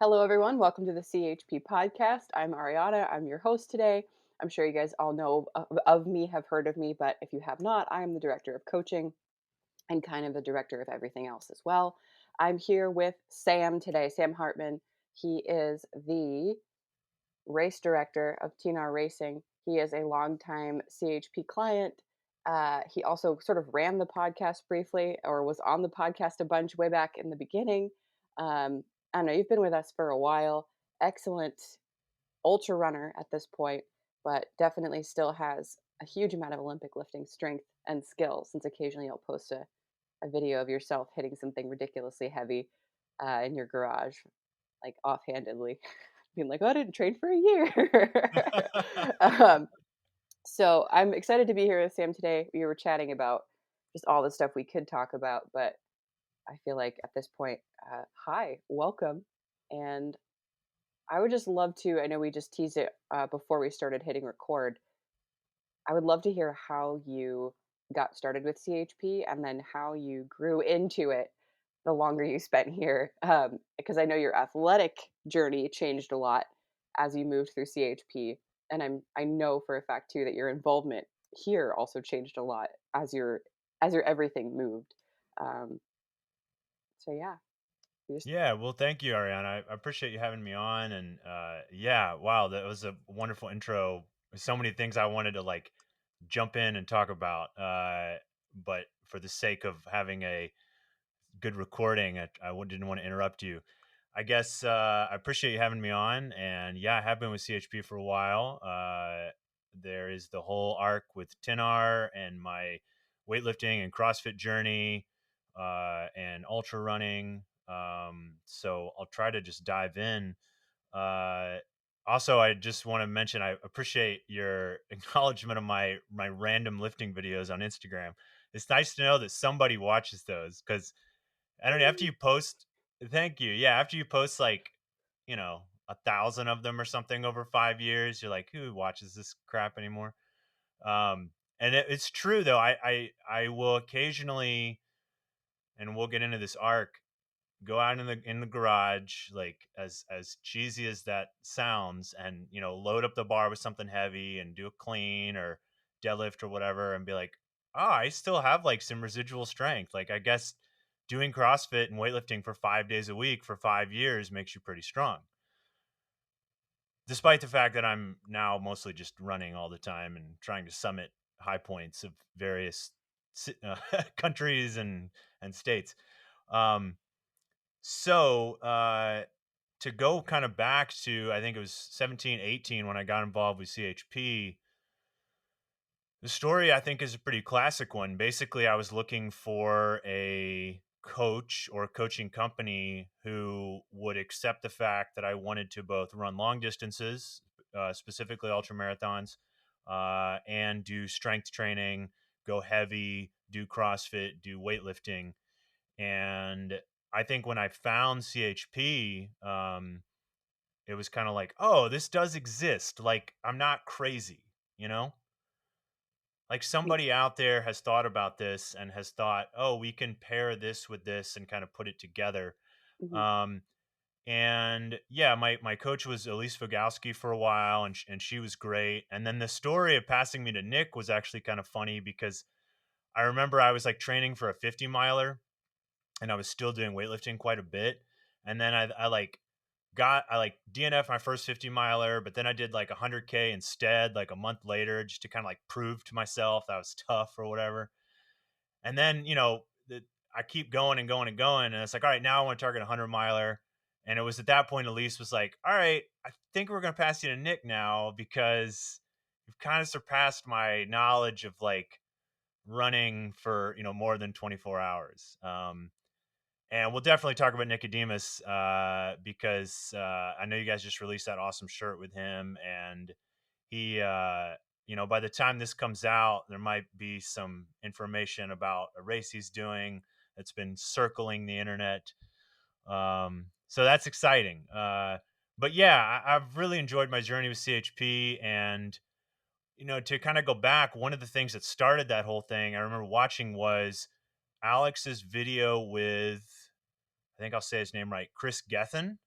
Hello, everyone. Welcome to the CHP podcast. I'm Ariana. I'm your host today. I'm sure you guys all know of me, have heard of me, but if you have not, I am the director of coaching and kind of the director of everything else as well. I'm here with Sam today, Sam Hartman. He is the race director of TNR Racing. He is a longtime CHP client. He also sort of ran the podcast briefly or was on the podcast a bunch way back in the beginning. I don't know, you've been with us for a while. Excellent ultra runner at this point, but definitely still has a huge amount of Olympic lifting strength and skill, since occasionally you'll post a video of yourself hitting something ridiculously heavy in your garage, like offhandedly, being like, "Oh, I didn't train for a year." um, so I'm excited to be here with Sam today. We were chatting about just all the stuff we could talk about, but I feel like at this point, hi, welcome. And I would just love to, I know we just teased it before we started hitting record. I would love to hear how you got started with CHP and then how you grew into it the longer you spent here. Because I know your athletic journey changed a lot as you moved through CHP. And I know for a fact too that your involvement here also changed a lot as your everything moved. Um, so yeah, you just Yeah, well, thank you, Ariana. I appreciate you having me on. And yeah, wow, that was a wonderful intro. So many things I wanted to like jump in and talk about. But for the sake of having a good recording, didn't want to interrupt you. I guess I appreciate you having me on. And yeah, I have been with CHP for a while. There is the whole arc with TNR and my weightlifting and CrossFit journey and ultra running. So I'll try to just dive in. Uh, Also, I just want to mention I appreciate your acknowledgement of my random lifting videos on Instagram. It's nice to know that somebody watches those because I don't know after you post. Thank you. Yeah, after you post like 1,000 of them or something over 5 years, you're like, who watches this crap anymore? And it's true though. I will occasionally, and we'll get into this arc, go out in the garage, like as cheesy as that sounds, and load up the bar with something heavy and do a clean or deadlift or whatever, and be like, oh, I still have like some residual strength. Like I guess doing CrossFit and weightlifting for 5 days a week for 5 years makes you pretty strong, despite the fact that I'm now mostly just running all the time and trying to summit high points of various countries and states. um so to go kind of back to, I think it was 17, 18 when I got involved with CHP, the story I think is a pretty classic one. Basically, I was looking for a coach or a coaching company who would accept the fact that I wanted to both run long distances, specifically ultra marathons, and do strength training, go heavy, do CrossFit, do weightlifting. And I think when I found CHP, it was kind of like, oh, this does exist. Like, I'm not crazy, you know? Like somebody out there has thought about this and has thought, oh, we can pair this with this and kind of put it together. mhm. Um, and yeah, my coach was Elise Fogowski for a while, and she was great. And then the story of passing me to Nick was actually kind of funny because I remember I was like training for a 50 miler and I was still doing weightlifting quite a bit. And then I like DNF my first 50 miler, but then I did like 100K instead, like a month later, just to kind of like prove to myself that I was tough or whatever. And then, I keep going and going and going. And it's like, all right, now I want to target a 100 miler. And it was at that point, Elise was like, all right, I think we're going to pass you to Nick now because you've kind of surpassed my knowledge of like running for, more than 24 hours. And we'll definitely talk about Nicodemus because I know you guys just released that awesome shirt with him. And he, by the time this comes out, there might be some information about a race he's doing that's been circling the internet. So that's exciting. But yeah, I've really enjoyed my journey with CHP. And, to kind of go back, one of the things that started that whole thing I remember watching was Alex's video with, I think I'll say his name right, Chris Gethin.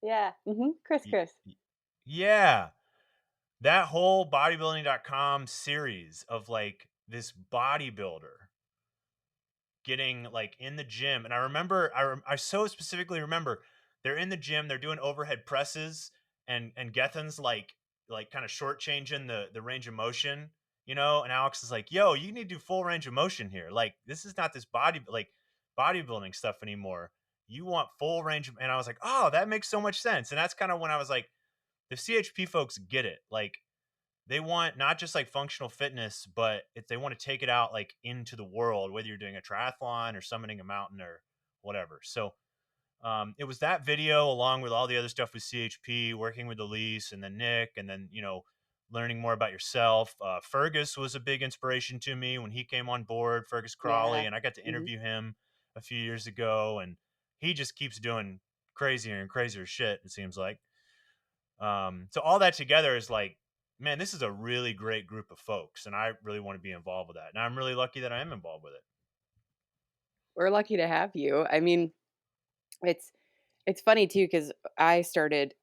Yeah. Chris, Y- Chris. y- yeah, that whole bodybuilding.com series of like this bodybuilder getting like in the gym. And I remember, I so specifically remember they're in the gym, they're doing overhead presses, and Gethin's like kind of shortchanging the range of motion, you know. And Alex is like, "Yo, you need to do full range of motion here. Like this is not this bodybuilding stuff anymore. You want full range." And I was like, "Oh, that makes so much sense." And that's kind of when I was like, the CHP folks get it. Like they want not just like functional fitness, but if they want to take it out like into the world, whether you're doing a triathlon or summiting a mountain or whatever. So it was that video along with all the other stuff with CHP, working with Elise and then Nick, and then, you know, learning more about yourself. Fergus was a big inspiration to me when he came on board, Fergus Crawley, Yeah. and I got to hmm interview him a few years ago, and he just keeps doing crazier and crazier shit, it seems like. So all that together is like, man, this is a really great group of folks, and I really want to be involved with that. And I'm really lucky that I am involved with it. We're lucky to have you. I mean, it's it's funny too because I started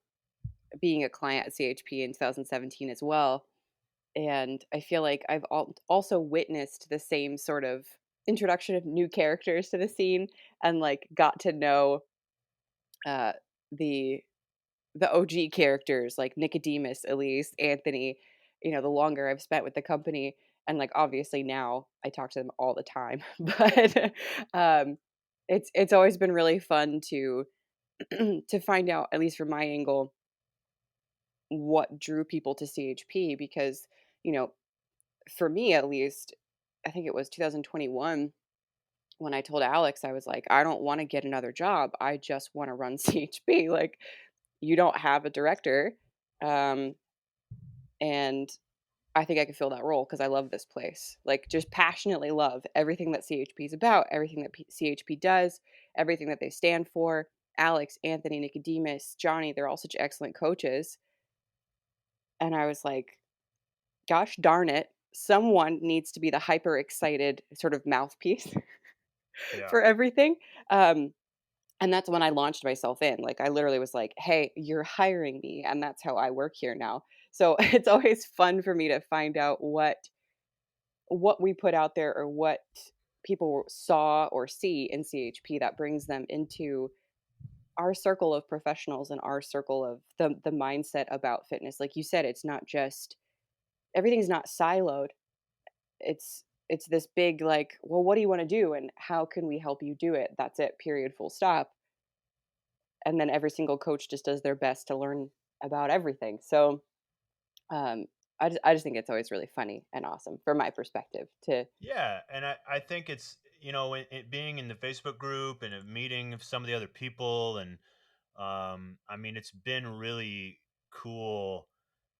being a client at CHP in 2017 as well, and I feel like I've also witnessed the same sort of introduction of new characters to the scene, and like got to know uh, the the OG characters like Nicodemus, Elise, Anthony. You know, the longer I've spent with the company, and like obviously now I talk to them all the time, but it's always been really fun to to find out, at least from my angle, what drew people to CHP because, you know, for me at least, I think it was 2021 when I told Alex, I was like, I don't want to get another job. I just want to run CHP. Like, you don't have a director. Um, and I think I could fill that role because I love this place. Like, just passionately love everything that CHP is about, everything that CHP does, everything that they stand for. Alex, Anthony, Nicodemus, Johnny, they're all such excellent coaches. And I was like, gosh darn it, someone needs to be the hyper excited sort of mouthpiece Yeah. for everything. Um, and that's when I launched myself in. Like I literally was like, "Hey, you're hiring me, and that's how I work here now." So it's always fun for me to find out what we put out there or what people saw or see in CHP that brings them into our circle of professionals and our circle of the mindset about fitness. Like you said, it's not just everything's not siloed. It's this big like, well, what do you want to do and how can we help you do it? That's it, period, full stop. And then every single coach just does their best to learn about everything. So um, I just think it's always really funny and awesome from my perspective. To Yeah, and I think it's, you know, it being in the Facebook group and a meeting of some of the other people, and I mean, it's been really cool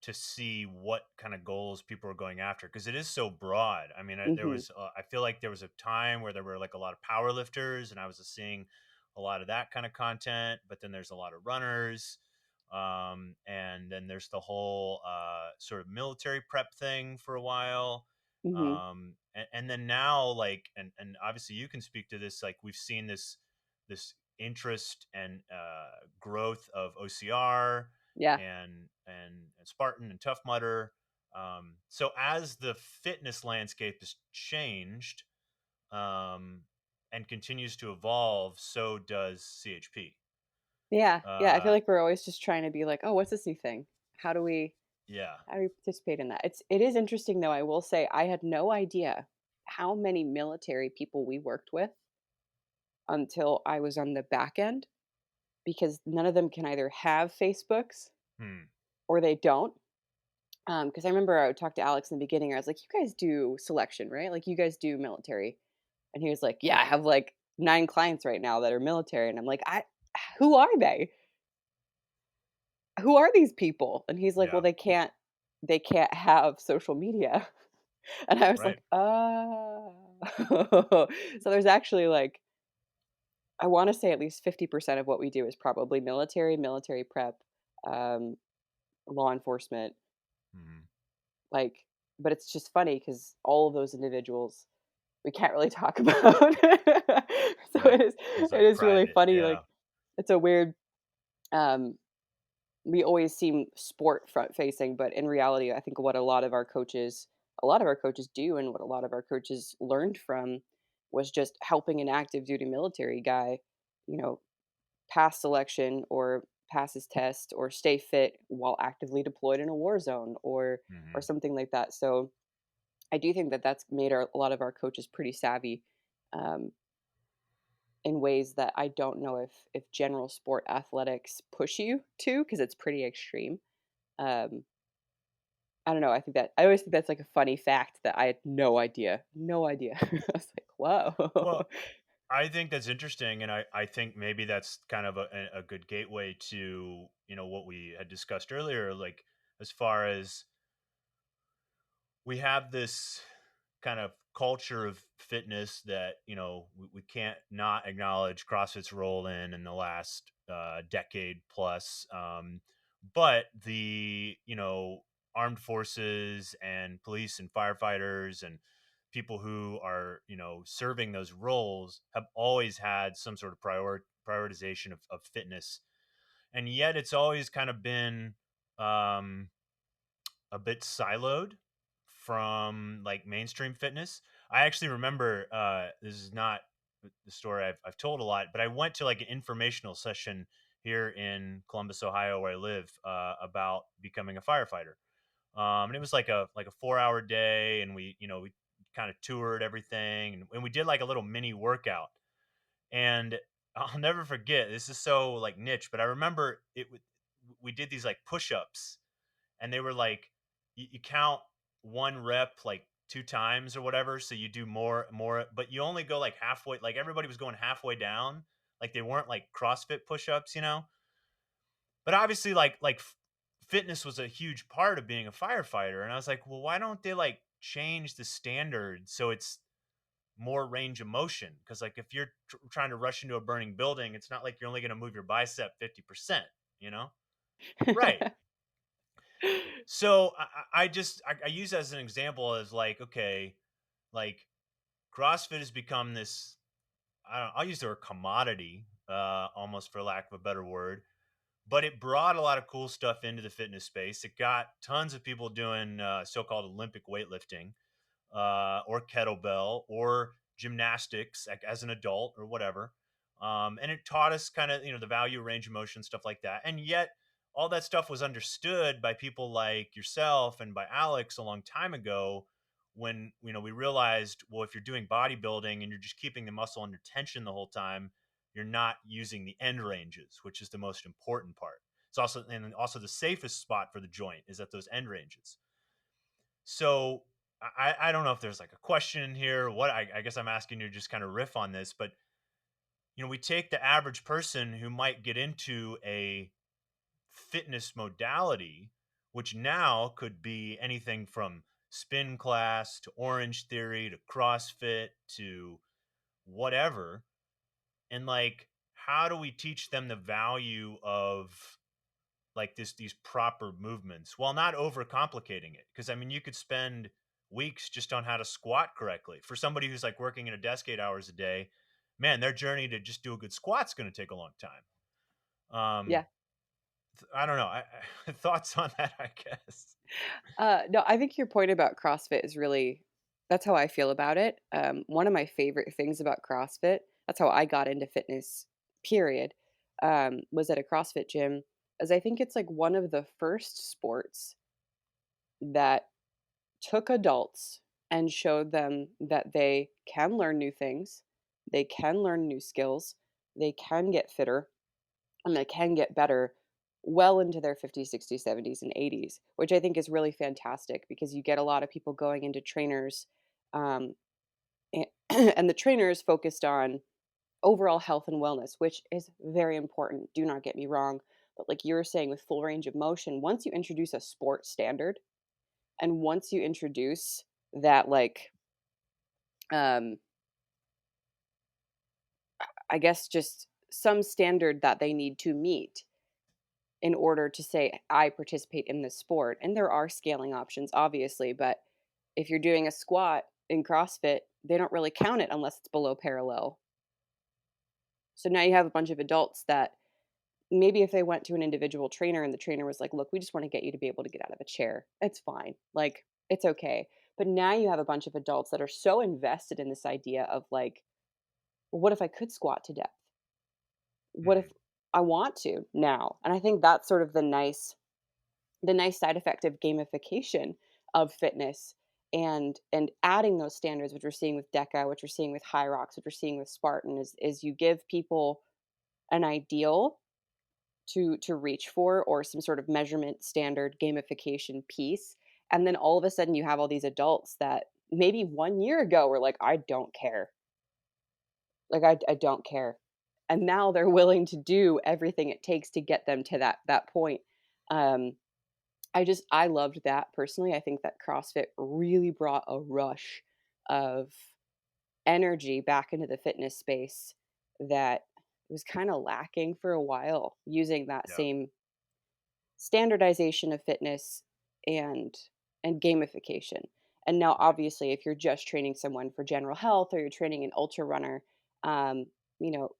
to see what kind of goals people are going after because it is so broad. I mean, hmm I feel like there was a time where there were like a lot of power lifters, and I was just seeing a lot of that kind of content. But then there's a lot of runners, and then there's the whole sort of military prep thing for a while. hmm And then now, like, and obviously you can speak to this. Like, we've seen this interest and growth of OCR yeah, and Spartan and Tough Mudder. So as the fitness landscape has changed um, and continues to evolve, so does CHP. yeah. I feel Uh, like we're always just trying to be like, oh, what's this new thing? How do we yeah. how do we participate in that? It is interesting though. I will say I had no idea how many military people we worked with until I was on the back end because none of them can either have Facebooks Hmm. or they don't. Because I remember I would talk to Alex in the beginning. I was like, "You guys do selection, right? Like, you guys do military." And he was like, "Yeah, I have like 9 clients right now that are military." And I'm like, "I who are they? Who are these people?" And he's like, "Well, Yeah. they can't have social media." And I was Right. like, "Oh." So there's actually like I wanna say at least 50% of what we do is probably military, military prep, um, law enforcement, Hmm. like but it's just funny because all of those individuals we can't really talk about. So Right. it is It's it like is really private. funny, Yeah. like, it's a weird, we always seem sport front facing, but in reality, I think what a lot of our coaches do and what a lot of our coaches learned from was just helping an active duty military guy, you know, pass selection or pass his test or stay fit while actively deployed in a war zone or Hmm. something like that. So I do think that that's made a lot of our coaches pretty savvy, um, in ways that I don't know if general sport athletics push you to, because it's pretty extreme. Um, I don't know. I always think that's like a funny fact that I had no idea, no idea. I was like, whoa. Well, I think that's interesting, and I think maybe that's kind of a good gateway to what we had discussed earlier, like as far as we have this kind of culture of fitness that we can't not acknowledge CrossFit's role in the last decade plus. But the armed forces and police and firefighters and people who are serving those roles have always had some sort of prioritization of fitness, and yet it's always kind of been um, a bit siloed from like mainstream fitness. I actually remember this is not the story I've told a lot, but I went to like an informational session here in Columbus, Ohio, where I live, about becoming a firefighter. And it was like a 4 hour day, and we kind of toured everything, and we did like a little mini workout. And I'll never forget. This is so like niche, but I remember we did these like push ups, and they were like you count one rep like two times or whatever, so you do more, but you only go like halfway. Like everybody was going halfway down, like they weren't like CrossFit push-ups. But obviously fitness was a huge part of being a firefighter, and I was like, well, why don't they like change the standard so it's more range of motion? Because like if you're trying to rush into a burning building, it's not like you're only going to move your bicep 50%, you know right? So I use that as an example as like, okay, like CrossFit has become this, I'll use the word commodity, almost for lack of a better word, but it brought a lot of cool stuff into the fitness space. It got tons of people doing so-called Olympic weightlifting, or kettlebell or gymnastics, like as an adult or whatever. And it taught us kind of, the value of range of motion, stuff like that. And yet all that stuff was understood by people like yourself and by Alex a long time ago, when, we realized, well, if you're doing bodybuilding and you're just keeping the muscle under tension the whole time, you're not using the end ranges, which is the most important part. It's also the safest spot for the joint is at those end ranges. So I don't know if there's like a question here. What I guess I'm asking you to just kind of riff on this, but we take the average person who might get into a fitness modality, which now could be anything from spin class to Orange Theory to CrossFit to whatever. And like, how do we teach them the value of like these proper movements while not overcomplicating it? Because I mean, you could spend weeks just on how to squat correctly. For somebody who's like working in a desk 8 hours a day, man, their journey to just do a good squat's going to take a long time. um Yeah. I don't know. Thoughts on that, I guess. No, I think your point about CrossFit is really that's how I feel about it. One of my favorite things about CrossFit, that's how I got into fitness, period, was at a CrossFit gym, as I think it's like one of the first sports that took adults and showed them that they can learn new things, they can learn new skills, they can get fitter, and they can get better well into their 50s, 60s, 70s, and 80s, which I think is really fantastic because you get a lot of people going into trainers, um, and, and the trainers focused on overall health and wellness, which is very important. Do not get me wrong. But like you were saying with full range of motion, once you introduce a sport standard and once you introduce that, like, um, I guess just some standard that they need to meet in order to say, I participate in this sport. And there are scaling options, obviously, but if you're doing a squat in CrossFit, they don't really count it unless it's below parallel. So now you have a bunch of adults that maybe if they went to an individual trainer and the trainer was like, "Look, we just want to get you to be able to get out of a chair. It's fine. Like, it's okay." But now you have a bunch of adults that are so invested in this idea of like, well, what if I could squat to depth? What if Mhm. I want to now? And I think that's sort of the nice side effect of gamification of fitness and adding those standards, which we're seeing with Deca, which we're seeing with High Rocks, which we're seeing with Spartan, is you give people an ideal to reach for or some sort of measurement standard gamification piece. And then all of a sudden you have all these adults that maybe 1 year ago were like, I don't care. Like I don't care. And now they're willing to do everything it takes to get them to that point. Um, I loved that personally. I think that CrossFit really brought a rush of energy back into the fitness space that was kind of lacking for a while using that Yeah. same standardization of fitness and gamification. And now Right. obviously if you're just training someone for general health or you're training an ultra runner, um, you know,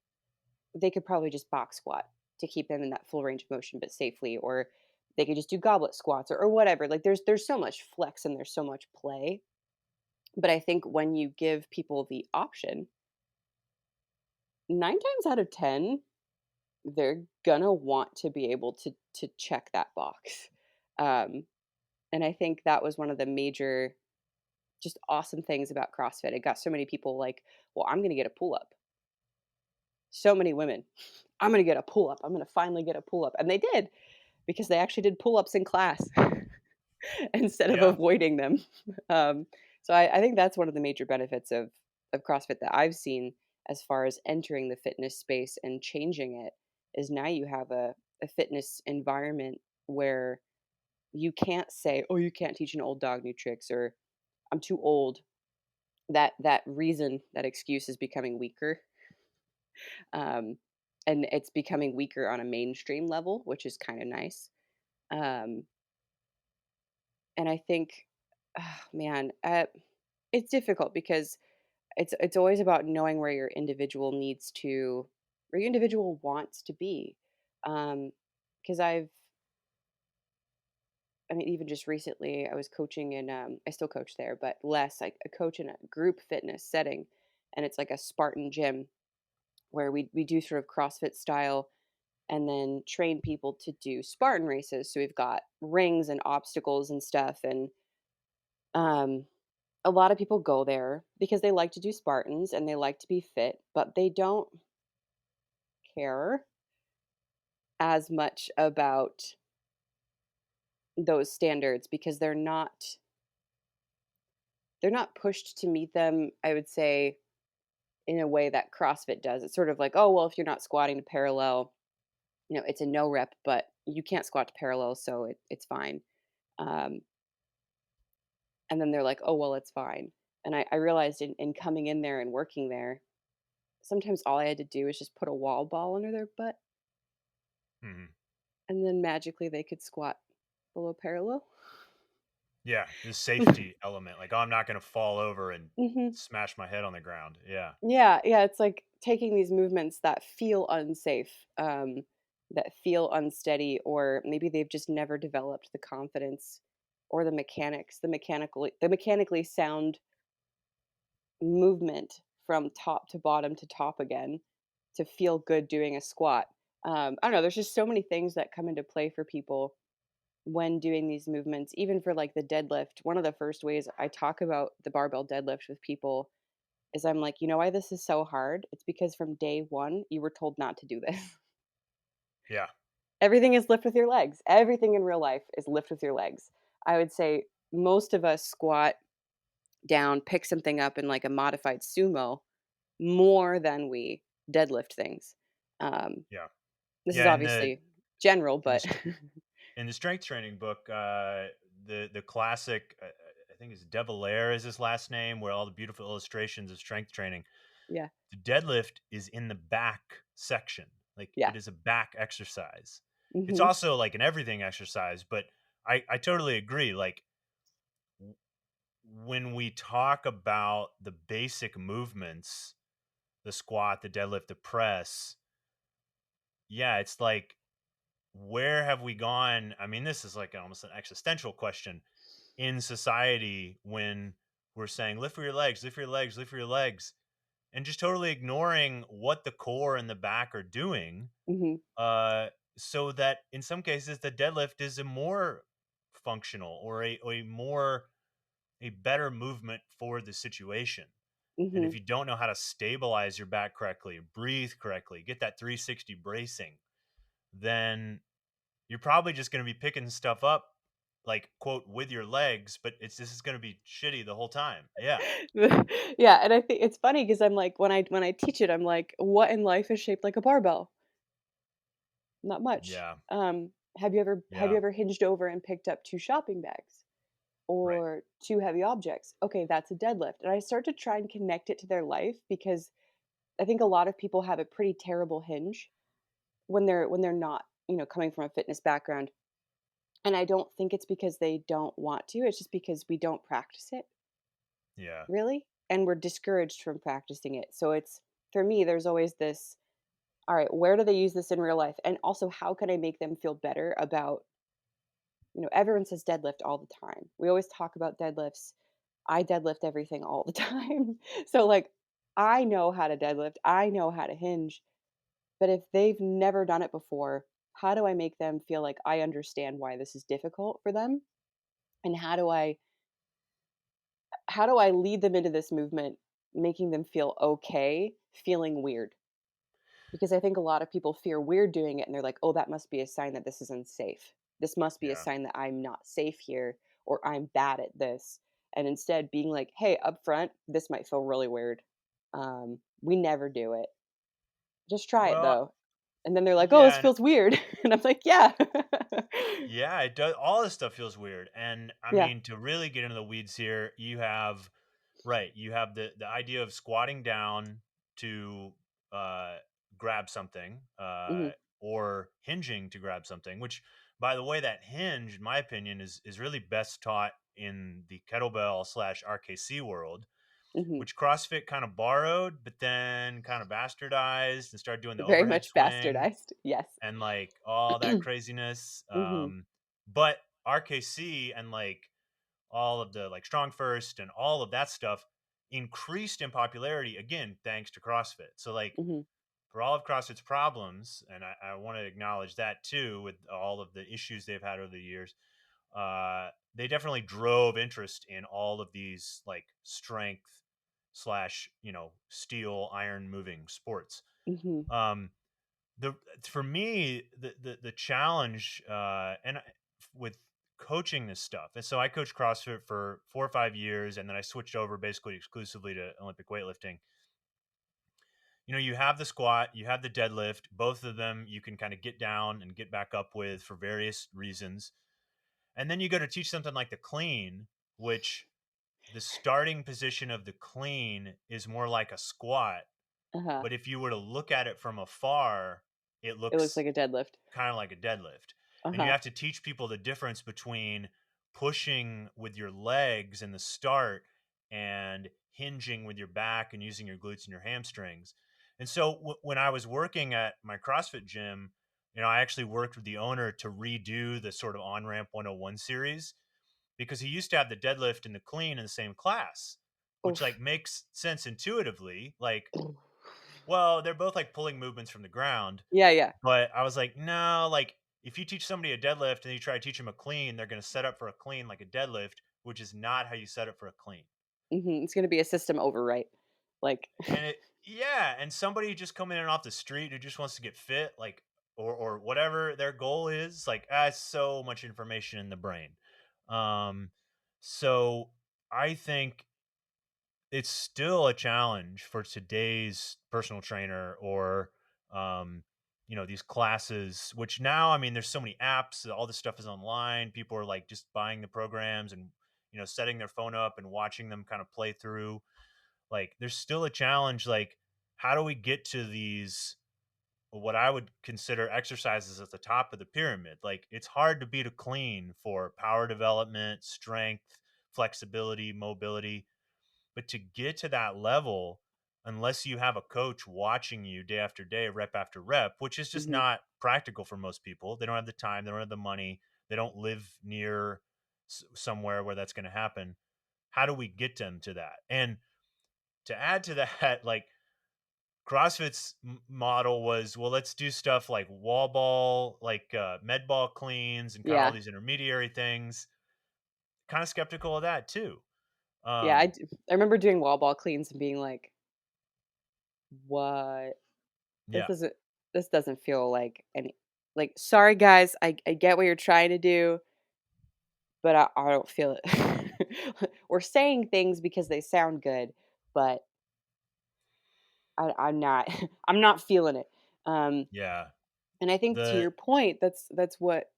they could probably just box squat to keep them in that full range of motion but safely, or they could just do goblet squats or whatever. Like there's so much flex and there's so much play. But I think when you give people the option, 9 times out of 10, they're gonna want to be able to check that box. Um, and I think that was one of the major, just awesome things about CrossFit. It got so many people like, well, I'm gonna get a pull up. So many women, I'm gonna get a pull up. I'm gonna finally get a pull up. And they did because they actually did pull ups in class instead of Yeah. avoiding them. Um, so I think that's one of the major benefits of CrossFit that I've seen as far as entering the fitness space and changing it is now you have a fitness environment where you can't say, oh, you can't teach an old dog new tricks or I'm too old. That reason, that excuse is becoming weaker. Um, and it's becoming weaker on a mainstream level, which is kind of nice. Um, and I think, man, it's difficult because it's always about knowing where your individual needs to, where your individual wants to be. Because I mean, even just recently, I was coaching in, I still coach there, but less. Like I coach in a group fitness setting, and it's like a Spartan gym where we do sort of CrossFit style and then train people to do Spartan races. So we've got rings and obstacles and stuff, and um, a lot of people go there because they like to do Spartans and they like to be fit, but they don't care as much about those standards because they're not pushed to meet them, I would say, in a way that CrossFit does. It's sort of like, oh well, if you're not squatting to parallel, it's a no rep, but you can't squat to parallel, so it's fine. Um, and then they're like, oh well, it's fine. And I realized in coming in there and working there, sometimes all I had to do was just put a wall ball under their butt, Mhm. and then magically they could squat below parallel. Yeah, the safety element, like, "Oh, I'm not gonna fall over and Hmm. smash my head on the ground." Yeah. Yeah, yeah, it's like taking these movements that feel unsafe, that feel unsteady, or maybe they've just never developed the confidence or the mechanics, the mechanically sound movement from top to bottom to top again to feel good doing a squat. I don't know. There's just so many things that come into play for people when doing these movements, even for like the deadlift. One of the first ways I talk about the barbell deadlift with people is I'm like, you know why this is so hard? It's because from day one, you were told not to do this. Yeah. Everything is lift with your legs. Everything in real life is lift with your legs. I would say most of us squat down, pick something up in like a modified sumo more than we deadlift things. Um, Yeah. this is Yeah, in the obviously general, in the but str in the strength training book, the classic, I think it's De Valera is his last name, where all the beautiful illustrations of strength training. yeah, The deadlift is in the back section. Like, yeah. it is a back exercise. It's Mhm. also like an everything exercise, but I totally agree. Like, w when we talk about the basic movements, the squat, the deadlift, the press, yeah, it's like where have we gone? I mean, this is like almost an existential question in society when we're saying, lift for your legs, lift for your legs, lift for your legs, and just totally ignoring what the core and the back are doing. Mhm. Uh, so that in some cases, the deadlift is a more functional or a better movement for the situation. And if Mhm. you don't know how to stabilize your back correctly, breathe correctly, get that 360 bracing, then you're probably just going to be picking stuff up like quote with your legs, but it's this is going to be shitty the whole time. Yeah. Yeah, and I think it's funny because 'cause I'm like, when I teach it, I'm like, "What in life is shaped like a barbell?" Not much. Yeah. Have you Yeah. ever hinged over and picked up 2 shopping bags Right. or 2 heavy objects? Okay, that's a deadlift, and I start to try and connect it to their life because I think a lot of people have a pretty terrible hinge when they're not, coming from a fitness background, and I don't think it's because they don't want to, it's just because we don't practice it, Yeah. really, and we're discouraged from practicing it. So it's for me, there's always this, all right, where do they use this in real life? And also, how can I make them feel better about, everyone says deadlift all the time. We always talk about deadlifts. I deadlift everything all the time. So, like, I know how to deadlift, I know how to hinge, but if they've never done it before, how do I make them feel like I understand why this is difficult for them? And how do I lead them into this movement, making them feel okay, feeling weird? Because I think a lot of people fear weird doing it and they're like, "Oh, that must be a sign that this is unsafe. This must be a Yeah. sign that I'm not safe here or I'm bad at this." And instead being like, "Hey, up front, this might feel really weird. We never do it. Just try it Well, though." And then they're like, "Oh, yeah. this And feels weird." And I'm like, "Yeah." yeah, it does. All this stuff feels weird. And I Yeah. mean, to really get into the weeds here, you have right. You have the idea of squatting down to uh, grab something, Mhm. or hinging to grab something. Which, by the way, that hinge, in my opinion, is really best taught in the kettlebell slash RKC world, Mhm. which CrossFit kind of borrowed, but then kind of bastardized and started doing the Very overhead much swing bastardized. Yes. and like all that craziness. Mhm. But RKC and like all of the like strong first and all of that stuff increased in popularity again thanks to CrossFit. So like Mhm. for all of CrossFit's problems, and I want to acknowledge that too with all of the issues they've had over the years, they definitely drove interest in all of these like strength slash steel iron moving sports. Mhm. Um, the for me the challenge with coaching this stuff, and so I coached CrossFit for 4 or 5 years and then I switched over basically exclusively to Olympic weightlifting. You have the squat, you have the deadlift, both of them you can kind of get down and get back up with for various reasons, and then you go to teach something like the clean, which the starting position of the clean is more like a squat, Uh-huh. but if you were to look at it from afar, it It looks looks like a deadlift. kind of like a deadlift. And you Uh-huh. have to teach people the difference between pushing with your legs in the start and hinging with your back and using your glutes and your hamstrings. And so when I was working at my CrossFit gym, I actually worked with the owner to redo the sort of on ramp 101 series because he used to have the deadlift and the clean in the same class, which like Oof. makes sense intuitively. Like, well, they're both like pulling movements from the ground, Yeah, yeah. but I was like, no, like if you teach somebody a deadlift and you try to teach them a clean, they're going to set up for a clean like a deadlift, which is not how you set up for a clean. Mhm. It's gonna be a system overwrite. Like And yeah, and somebody just coming in off the street who just wants to get fit, like, or whatever their goal is, like, so much information in the brain. Um, so I think it's still a challenge for today's personal trainer or these classes, which now, I mean, there's so many apps, all this stuff is online, people are like just buying the programs and setting their phone up and watching them kind of play through. Like there's still a challenge, like how do we get to these what I would consider exercises at the top of the pyramid? Like it's hard to beat a clean for power development, strength, flexibility, mobility, but to get to that level, unless you have a coach watching you day after day, rep after rep, which is just mhm. not practical for most people. They don't have the time, they don't have the money, they don't live near somewhere where that's going to happen. How do we get them to that? And to add to that, like CrossFit's model was, well, let's do stuff like wall ball, like med ball cleans, and kind of all Yeah. these intermediary things. Kind of skeptical of that too. Yeah, Um, I remember doing wall ball cleans and being like, "What? This yeah, doesn't this doesn't feel like any like, sorry guys, I get what you're trying to do, but I don't feel it." We're saying things because they sound good, but I'm not I'm not feeling it. Um, yeah, and I think to the your point, that's what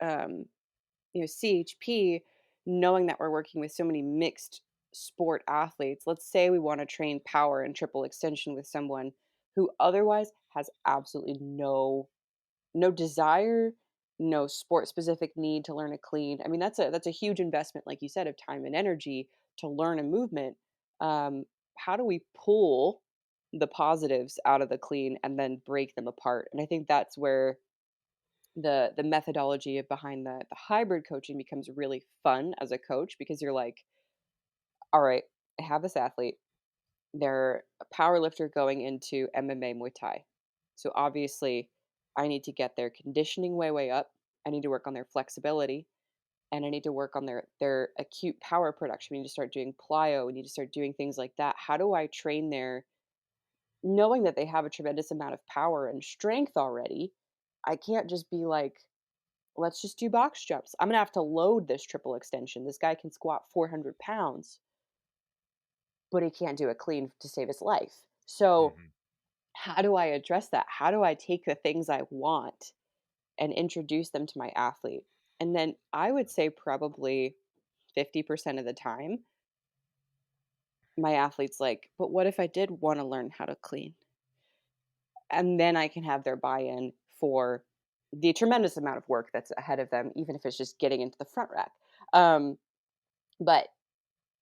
CHP, knowing that we're working with so many mixed sport athletes. Let's say we want to train power and triple extension with someone who otherwise has absolutely no desire, no sport specific need to learn a clean. I mean, that's a huge investment, like you said, of time and energy to learn a movement. Um, how do we pull the positives out of the clean and then break them apart? And I think that's where the methodology behind the hybrid coaching becomes really fun as a coach, because you're like, all right, I have this athlete, they're a power lifter going into MMA Muay Thai. So obviously, I need to get their conditioning way up. I need to work on their flexibility, and I need to work on their acute power production. We need to start doing plyo. We need to start doing things like that. How do I train their, knowing that they have a tremendous amount of power and strength already? I can't just be like, let's just do box jumps. I'm gonna have to load this triple extension. This guy can squat 400 pounds, but he can't do a clean to save his life. So mhm, how do I address that? How do I take the things I want and introduce them to my athlete? And then I would say probably 50% of the time, my athlete's like, but what if I did want to learn how to clean? And then I can have their buy in for the tremendous amount of work that's ahead of them, even if it's just getting into the front rack. Um, but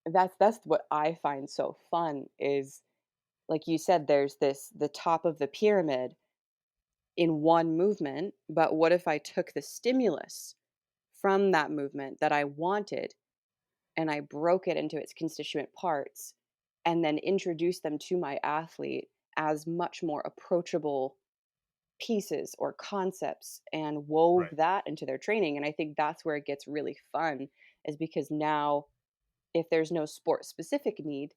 that's what I find so fun is, like you said, there's the top of the pyramid in one movement, but what if I took the stimulus from that movement that I wanted and I broke it into its constituent parts and then introduced them to my athlete as much more approachable pieces or concepts and wove right. that into their training. And I think that's where it gets really fun, is because now if there's no sport specific need,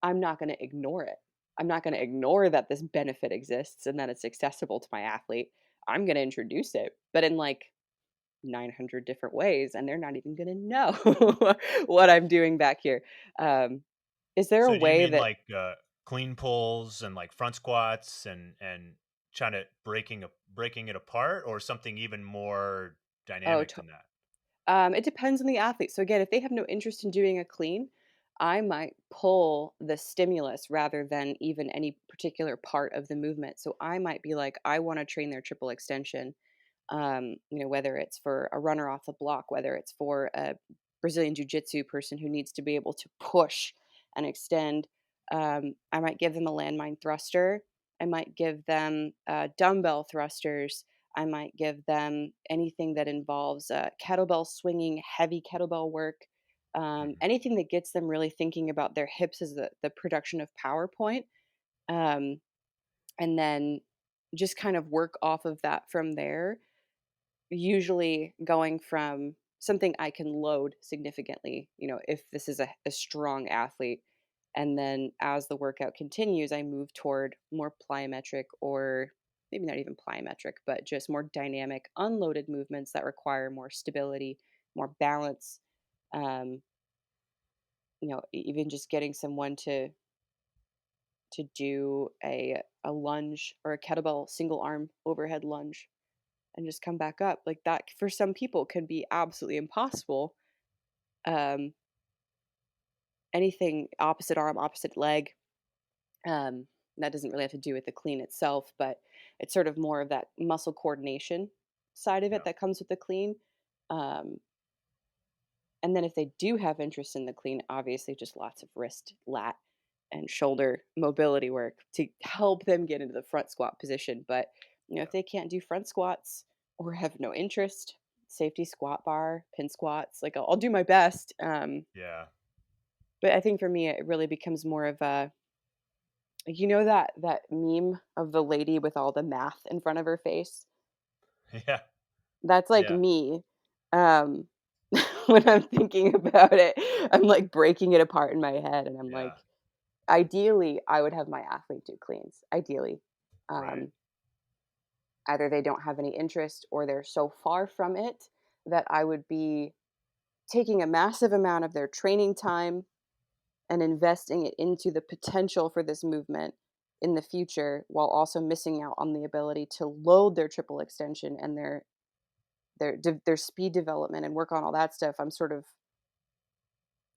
I'm not going to ignore it. I'm not going to ignore that this benefit exists and that it's accessible to my athlete. I'm going to introduce it, but in like 900 different ways, and they're not even going to know what I'm doing back here. Um, is there a So do you way mean that, like clean pulls and like front squats and trying to breaking it apart, or something even more oh, dynamic than that? it depends on the athlete. So again, if they have no interest in doing a clean, I might pull the stimulus rather than even any particular part of the movement. So I might be like, I want to train their triple extension. Whether it's for a runner off the block, whether it's for a Brazilian Jiu Jitsu person who needs to be able to push and extend. I might give them a landmine thruster. I might give them dumbbell thrusters. I might give them anything that involves kettlebell swinging, heavy kettlebell work, Mhm. anything that gets them really thinking about their hips as the production of power point. Um, and then just kind of work off of that from there, usually going from something I can load significantly, if this is a strong athlete. And then as the workout continues, I move toward more plyometric, or maybe not even plyometric, but just more dynamic, unloaded movements that require more stability, more balance. Um, even just getting someone to do a lunge or a kettlebell single arm overhead lunge and just come back up. Like that for some people can be absolutely impossible. Um, Anything opposite arm, opposite leg. That doesn't really have to do with the clean itself, but it's sort of more of that muscle coordination side of it Yeah. that comes with the clean. Um, and then if they do have interest in the clean, obviously just lots of wrist, lat, and shoulder mobility work to help them get into the front squat position. But If Yeah. they can't do front squats or have no interest, safety squat bar, pin squats, like I'll do my best. Yeah. But I think for me, it really becomes more of a, that meme of the lady with all the math in front of her face. Yeah. That's like Yeah. me. Um, when I'm thinking about it, I'm like breaking it apart in my head, and I'm like, Yeah. ideally, I would have my athlete do cleans. Ideally, Right. um, either they don't have any interest or they're so far from it that I would be taking a massive amount of their training time and investing it into the potential for this movement in the future while also missing out on the ability to load their triple extension and their speed development and work on all that stuff.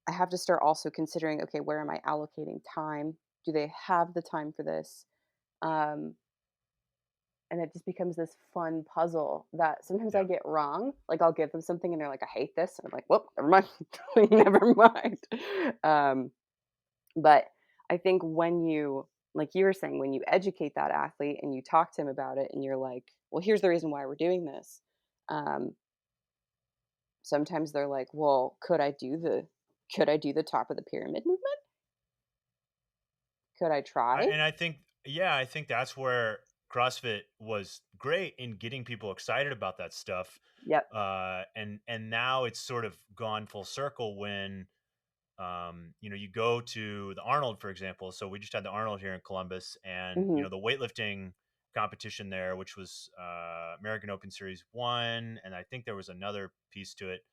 I have to start also considering, okay, where am I allocating time? Do they have the time for this? Um, and it just becomes this fun puzzle that sometimes I Yeah. get wrong. Like I'll give them something and they're like, I hate this. And I'm like, whoop, never mind. Never mind. Um, but I think when you, like you were saying, when you educate that athlete and you talk to him about it and you're like, well, here's the reason why we're doing this. Um, Sometimes they're like, well, could I do the top of the pyramid movement? Could I try? And I think, yeah, I think that's where CrossFit was great in getting people excited about that stuff. Yep. And now it's sort of gone full circle when you go to the Arnold, for example. So we just had the Arnold here in Columbus, and Mhm. the weightlifting competition there, which was American Open Series 1, and I think there was another piece to it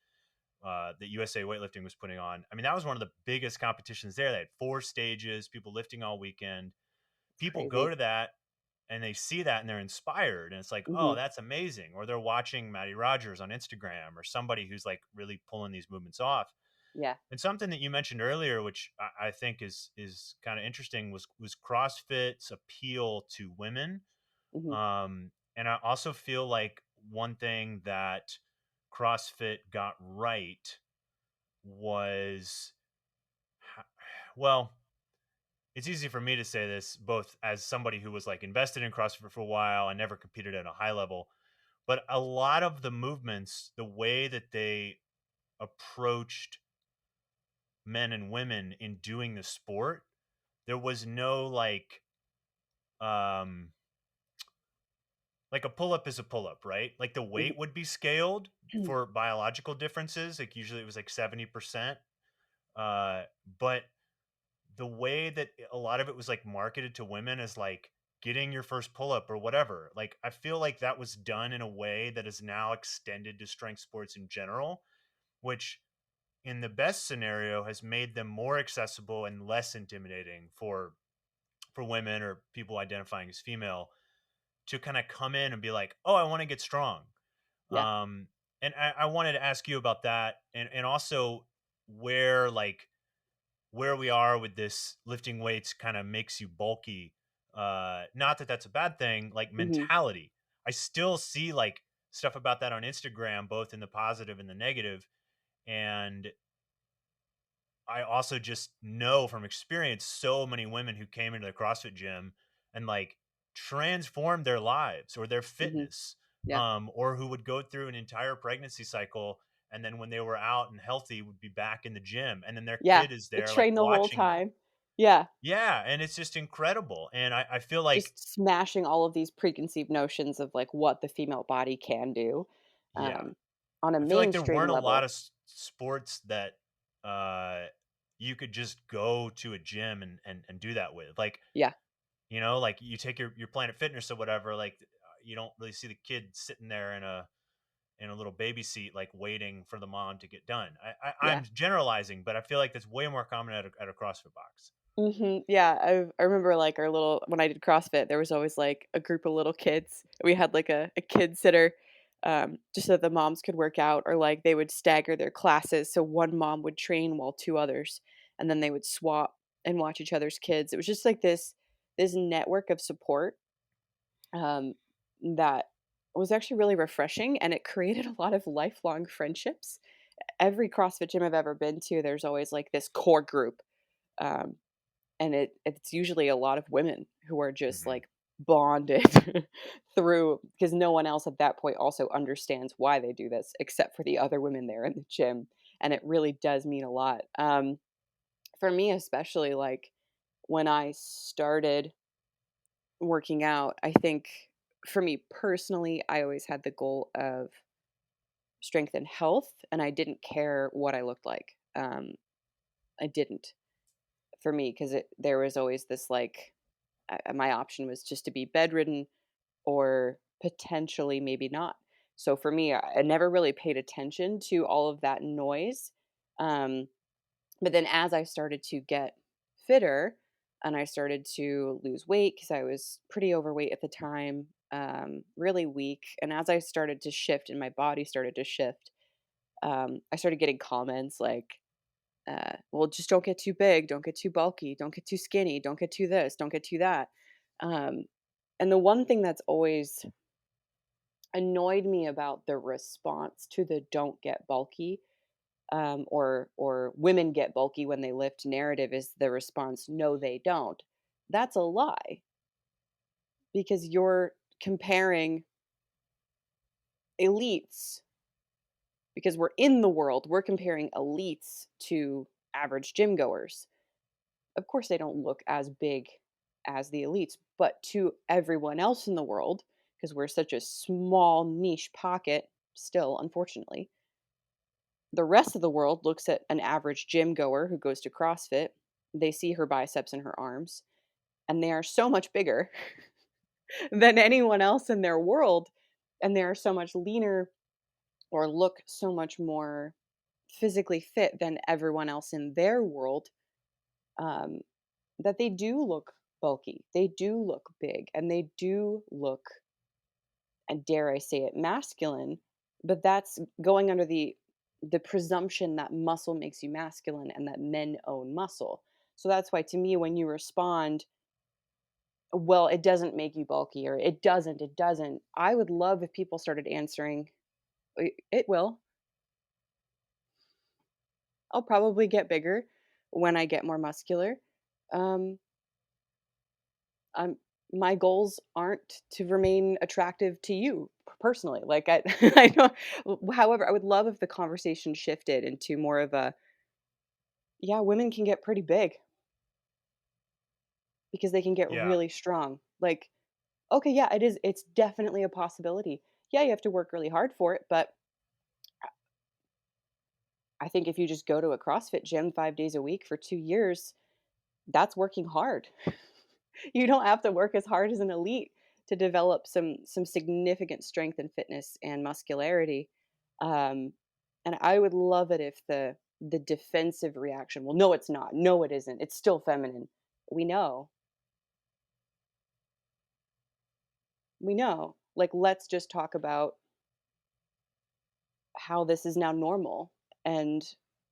that USA Weightlifting was putting on. I mean, that was one of the biggest competitions there. They had 4 stages, people lifting all weekend. It's People go crazy. to that and they see that and they're inspired, and it's like, oh, Mhm. that's amazing. Or they're watching Matty Rogers on Instagram, or somebody who's like really pulling these movements off. Yeah. And something that you mentioned earlier, which I think is kind of interesting, was CrossFit's appeal to women. Mhm. And I also feel like one thing that CrossFit got right was, well, it's easy for me to say this, both as somebody who was like invested in CrossFit for a while and never competed at a high level, but a lot of the movements, the way that they approached men and women in doing the sport, there was no um like a pull up is a pull up, right? Like the Mhm. weight would be scaled for biological differences. Like usually it was like 70%. Uh but the way that a lot of it was like marketed to women as like getting your first pull up or whatever. Like I feel like that was done in a way that is now extended to strength sports in general, which in the best scenario has made them more accessible and less intimidating for women or people identifying as female to kind of come in and be like, oh, I want to get strong. Yeah. Um, and I wanted to ask you about that, and also where where we are with this lifting weights kind of makes you bulky. Not that that's a bad thing, like Mhm. mentality. I still see like stuff about that on Instagram, both in the positive and the negative. And I also just know from experience so many women who came into the CrossFit gym and like transformed their lives or their Mhm. fitness, Yeah. or who would go through an entire pregnancy cycle, and then when they were out and healthy would be back in the gym, and then their Yeah. kid is They there like train the whole watching them. time. Yeah. Yeah, and it's just incredible. And I feel like, Just smashing all of these preconceived notions of, like, what the female body can do, yeah, um, on a I feel like there mainstream weren't a lot level. of sports that uh you could just go to a gym and do that with. Like, Yeah. like you take your Planet Fitness or whatever, like you don't really see the kid sitting there in a little baby seat, like waiting for the mom to get done. Yeah. I'm generalizing, but I feel like that's way more common at a CrossFit box. Mhm, yeah, I remember, like, our little when I did CrossFit, there was always, like, a group of little kids. We had, like, a kid sitter, just so the moms could work out, or, like, they would stagger their classes, so one mom would train while 2 others, and then they would swap and watch each other's kids. It was just, like, this network of support, um, that was actually really refreshing, and it created a lot of lifelong friendships. Every CrossFit gym I've ever been to, there's always, like, this core group, um and it's usually a lot of women who are just, Hmm. like, bonded through, because no one else at that point also understands why they do this except for the other women there in the gym, and it really does mean a lot. For me especially, like, when I started working out, I think for me personally, I always had the goal of strength and health, and I didn't care what I looked like. I didn't, for me, because there was always this like, my option was just to be bedridden or potentially maybe not. So for me, I never really paid attention to all of that noise. Um, but then as I started to get fitter and I started to lose weight, because I was pretty overweight at the time, really weak. And as I started to shift and my body started to shift, I started getting comments like, well, just don't get too big, don't get too bulky, don't get too skinny, don't get too this, don't get too that. Um, and the one thing that's always annoyed me about the response to the "don't get bulky," or "women get bulky when they lift" narrative is the response, "No, they don't." That's a lie, because you're comparing elites, because we're in the world, we're comparing elites to average gym goers. Of course, they don't look as big as the elites, but to everyone else in the world, because we're such a small niche pocket still, unfortunately, the rest of the world looks at an average gym goer who goes to CrossFit. They see her biceps and her arms, and they are so much bigger than anyone else in their world. And they are so much leaner or look so much more physically fit than everyone else in their world, um, that they do look bulky. They do look big and they do look, and dare I say it, masculine. But that's going under the presumption that muscle makes you masculine and that men own muscle. So that's why to me when you respond, well, it doesn't make you bulky, or it doesn't. I would love if people started answering, It will. I'll probably get bigger when I get more muscular. Um I'm my goals aren't to remain attractive to you personally. Like I I don't however, I would love if the conversation shifted into more of a, yeah, women can get pretty big because they can get Yeah. really strong. Like, okay, yeah, it's definitely a possibility. Yeah, you have to work really hard for it, but I think if you just go to a CrossFit gym 5 days a week for 2 years, that's working hard. You don't have to work as hard as an elite to develop some significant strength and fitness and muscularity. Um, and I would love it if the defensive reaction, well, no, it's not. No, it isn't. It's still feminine. We know. We know. Like, let's just talk about how this is now normal, and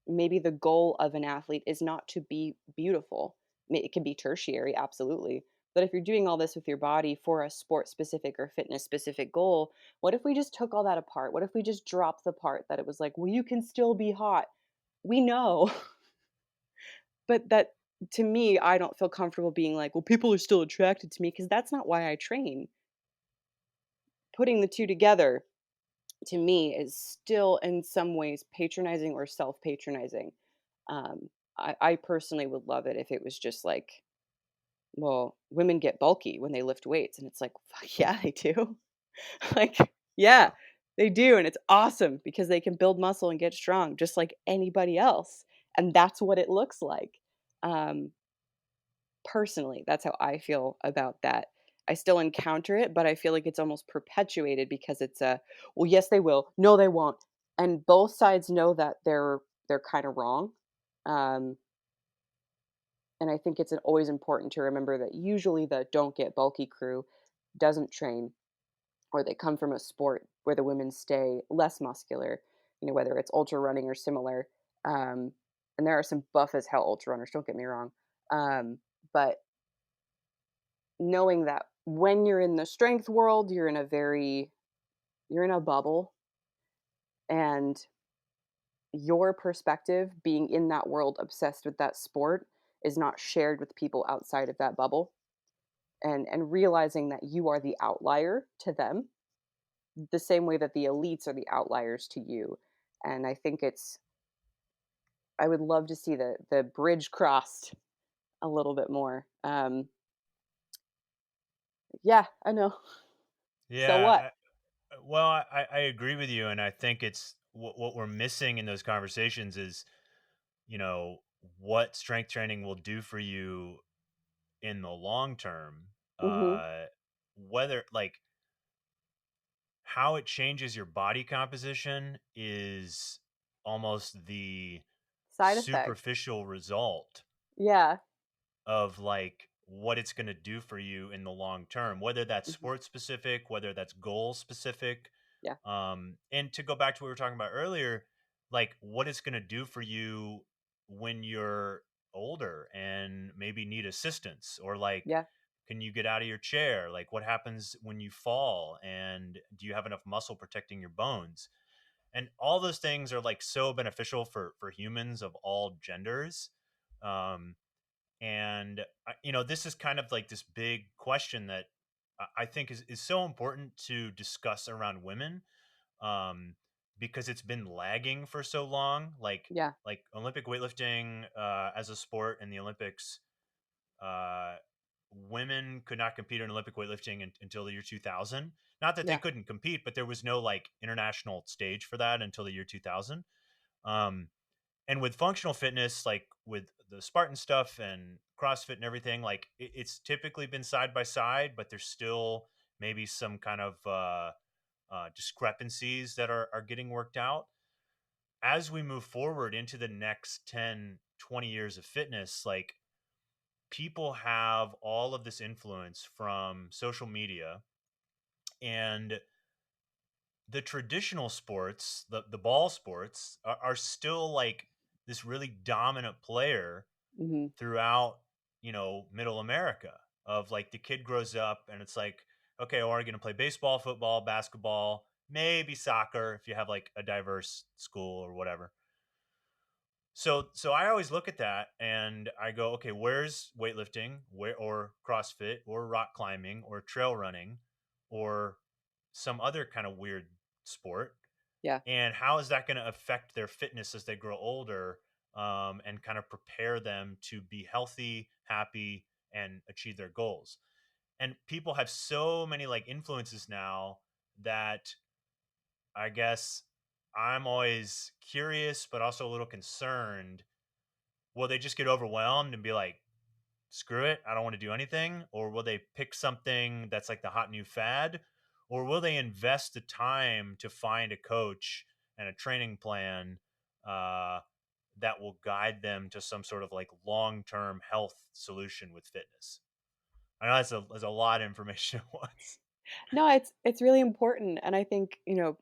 maybe the goal of an athlete is not to be beautiful. It can be tertiary, absolutely, but if you're doing all this with your body for a sport specific or fitness specific goal, what if we just took all that apart? What if we just dropped the part that it was like, well, you can still be hot? We know. But that, to me, I don't feel comfortable being like, well, people are still attracted to me, because that's not why I train. Putting the two together, to me, is still in some ways patronizing or self-patronizing. I personally would love it if it was just like, well, women get bulky when they lift weights, and it's like, fuck yeah, they do. Like, yeah, they do, and it's awesome because they can build muscle and get strong just like anybody else, and that's what it looks like. Um, Personally, that's how I feel about that. I still encounter it, but I feel like it's almost perpetuated because it's a, well, yes, they will. No, they won't. And both sides know that they're kind of wrong. Um, and I think it's always important to remember that usually the don't get bulky crew doesn't train, or they come from a sport where the women stay less muscular, whether it's ultra running or similar. Um, and there are some buff as hell ultra runners, don't get me wrong. But knowing that when you're in the strength world, you're in a bubble, and your perspective being in that world obsessed with that sport is not shared with people outside of that bubble. and realizing that you are the outlier to them, the same way that the elites are the outliers to you. And I think it's I would love to see the bridge crossed a little bit more. Yeah, I know. So what? Yeah. Well, I agree with you, and I think it's what we're missing in those conversations is, you know, what strength training will do for you in the long term. Mhm. Whether like how it changes your body composition is almost the Side effect. superficial result Yeah. of like what it's going to do for you in the long term, whether that's Mhm. sport specific, whether that's goal specific. Yeah. And to go back to what we were talking about earlier, like what it's going to do for you when you're older and maybe need assistance, or like, Yeah. can you get out of your chair? Like, what happens when you fall? And do you have enough muscle protecting your bones? And all those things are like so beneficial for humans of all genders. Um, and this is kind of like this big question that I think is so important to discuss around women, um, because it's been lagging for so long. Yeah. Like Olympic weightlifting as a sport in the Olympics, uh, women could not compete in Olympic weightlifting until the year 2000. Not that they Yeah. couldn't compete, but there was no like international stage for that until the year 2000. Um, and with functional fitness, like with the Spartan stuff and CrossFit and everything, like it's typically been side by side, but there's still maybe some kind of discrepancies that are getting worked out. As we move forward into the next 10, 20 years of fitness, like people have all of this influence from social media, and the traditional sports, the ball sports, are still like this really dominant player Mhm. throughout, middle America. Of like the kid grows up and it's like, okay, well, are you going to play baseball, football, basketball, maybe soccer if you have like a diverse school or whatever. So I always look at that and I go, okay, where's weightlifting, where or CrossFit or rock climbing or trail running or some other kind of weird sport, Yeah. and how is that going to affect their fitness as they grow older, and kind of prepare them to be healthy, happy, and achieve their goals. And people have so many like influences now that I guess I'm always curious but also a little concerned. Will they just get overwhelmed and be like, screw it, I don't want to do anything? Or will they pick something that's like the hot new fad? Or will they invest the time to find a coach and a training plan uh, that will guide them to some sort of like long term health solution with fitness? I know that's a lot of information at once. No, it's really important, and I think,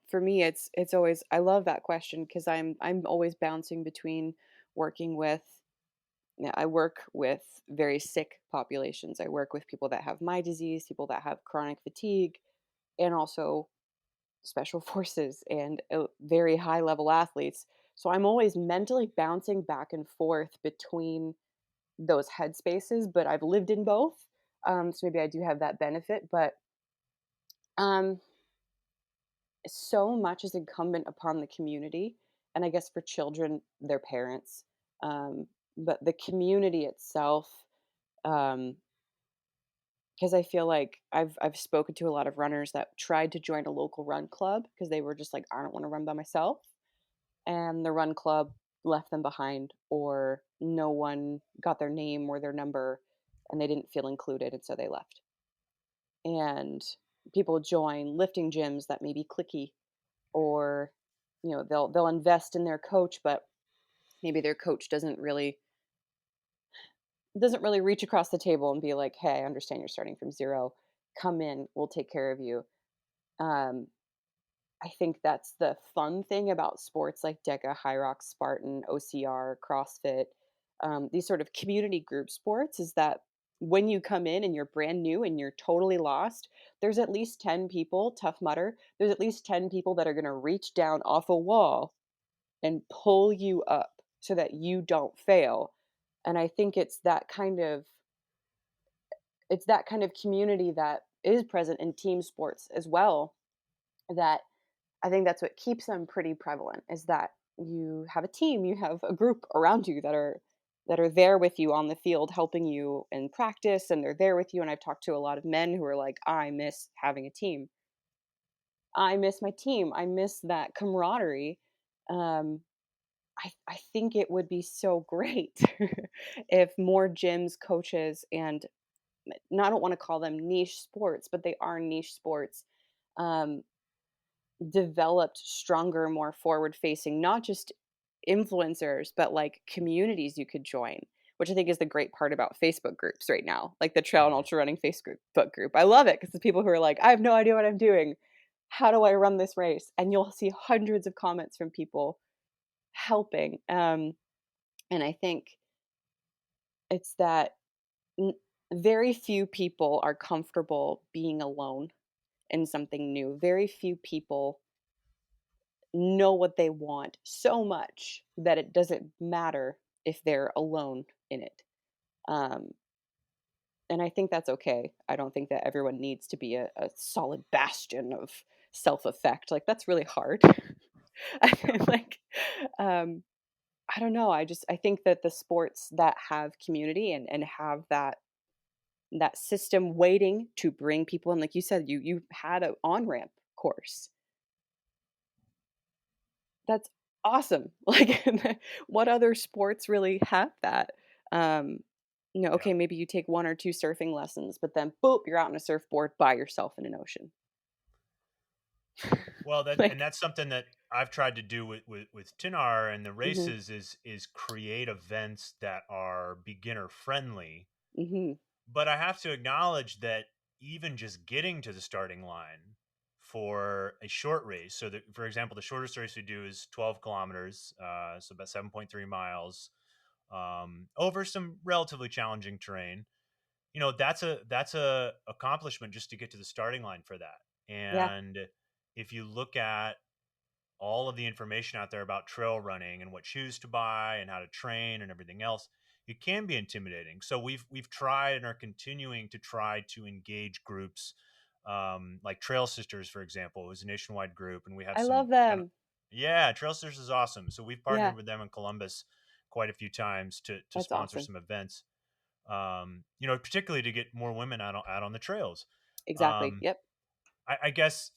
for me, it's always I love that question because I'm always bouncing between working with I work with very sick populations. I work with people that have my disease, people that have chronic fatigue, and also special forces and very high level athletes. So I'm always mentally bouncing back and forth between those headspaces, but I've lived in both. So maybe I do have that benefit, but um, so much is incumbent upon the community, and I guess for children, their parents. Um, but the community itself, um, because I feel like I've spoken to a lot of runners that tried to join a local run club because they were just like, I don't want to run by myself, and the run club left them behind, or no one got their name or their number, and they didn't feel included, and so they left. And people join lifting gyms that may be clicky, or they'll invest in their coach, but maybe their coach doesn't really reach across the table and be like, hey, I understand you're starting from zero, come in, we'll take care of you. um, I think that's the fun thing about sports like Deca, High Rocks, Spartan, OCR, CrossFit, these sort of community group sports, is that when you come in and you're brand new and you're totally lost, there's at least 10 people, tough mutter, there's at least 10 people that are going to reach down off a wall and pull you up so that you don't fail. And I think it's that kind of it's that kind of community that is present in team sports as well, that I think that's what keeps them pretty prevalent, is that you have a team, you have a group around you that are there with you on the field helping you in practice, and they're there with you. And I've talked to a lot of men who are like, I miss having a team. I miss my team. I miss that camaraderie. Um, I think it would be so great if more gyms, coaches, and I don't want to call them niche sports, but they are niche sports, um, developed stronger, more forward facing, not just influencers, but like communities you could join, which I think is the great part about Facebook groups right now, like the trail and Mhm. ultra running Facebook group. I love it because the people who are like, I have no idea what I'm doing. How do I run this race? And you'll see hundreds of comments from people helping. And I think it's that n- very few people are comfortable being alone in something new. Very few people know what they want so much that it doesn't matter if they're alone in it. Um, and I think that's okay. I don't think that everyone needs to be a solid bastion of self effect. Like, that's really hard. I Yeah. feel like, um, I don't know. I think that the sports that have community and have that system waiting to bring people in, like you said, you had an on ramp course. That's awesome. Like, what other sports really have that? Um, Yeah. okay, maybe you take 1 or 2 surfing lessons, but then boop, you're out on a surfboard by yourself in an ocean. Well, Like, that's something that I've tried to do with Tinar and the mhm, races is create events that are beginner friendly. mhm, But I have to acknowledge that even just getting to the starting line for a short race, so that, for example, the shortest race we do is 12 kilometers, so about 7.3 miles, over some relatively challenging terrain. That's a accomplishment just to get to the starting line for that. yeah, And if you look at all of the information out there about trail running and what shoes to buy and how to train and everything else, it can be intimidating. So we've tried and are continuing to try to engage groups, like Trail Sisters, for example, is a nationwide group, and we have I some love kind of, them. yeah, Trail Sisters is awesome. So we've Yeah, partnered with them in Columbus quite a few times to that's sponsor awesome. some events. Particularly to get more women out on the trails. Exactly. Um, Yep. I guess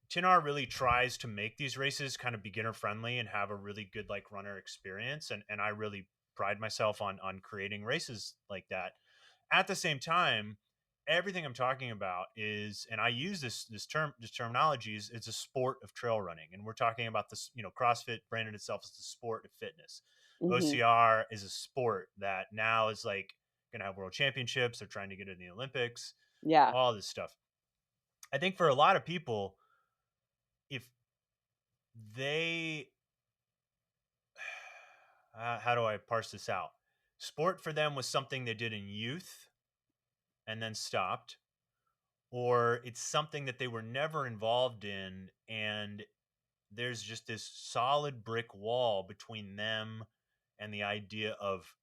Tinar really tries to make these races kind of beginner friendly and have a really good like runner experience, and I really pride myself on creating races like that. At the same time, everything I'm talking about is, and I use this terminology, is it's a sport of trail running, and we're talking about this. CrossFit branded itself as the sport of fitness. Mhm. OCR is a sport that now is like going to have world championships. They're trying to get in the Olympics. Yeah. All this stuff. I think for a lot of people, if they how do I parse this out? Sport for them was something they did in youth and then stopped, or it's something that they were never involved in, and there's just this solid brick wall between them and the idea of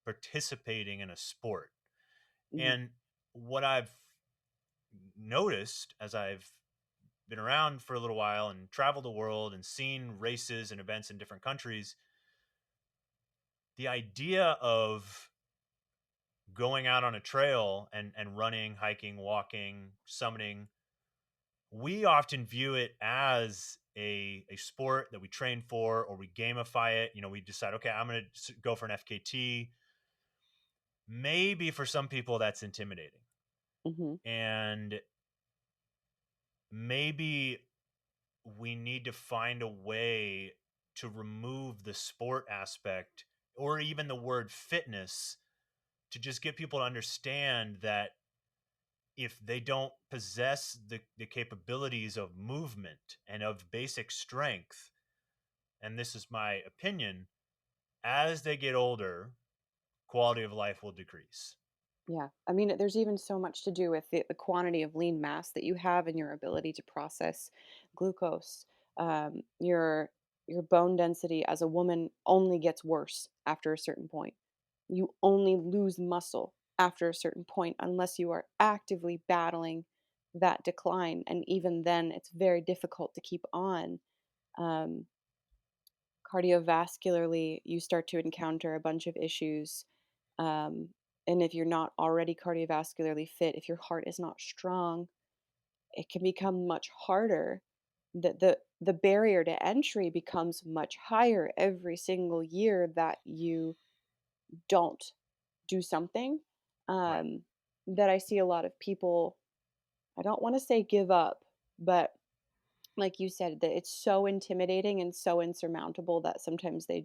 participating in a sport. Mhm. And what I've noticed as I've been around for a little while and traveled the world and seen races and events in different countries, the idea of going out on a trail and running, hiking, walking, summiting, we often view it as a sport that we train for or we gamify it. We decide, okay, I'm going to go for an FKT. Maybe for some people that's intimidating. Mhm. And maybe we need to find a way to remove the sport aspect or even the word fitness to just get people to understand that if they don't possess the capabilities of movement and of basic strength, and this is my opinion, as they get older, quality of life will decrease. Yeah. I mean, there's even so much to do with the quantity of lean mass that you have and your ability to process glucose. Your bone density as a woman only gets worse after a certain point. You only lose muscle after a certain point unless you are actively battling that decline. And even then, it's very difficult to keep on. Um, Cardiovascularly, you start to encounter a bunch of issues. Um, and if you're not already cardiovascularly fit, if your heart is not strong, it can become much harder. The barrier to entry becomes much higher every single year that you don't do something. Right. um, that I see a lot of people, I don't want to say give up, but like you said, that it's so intimidating and so insurmountable that sometimes they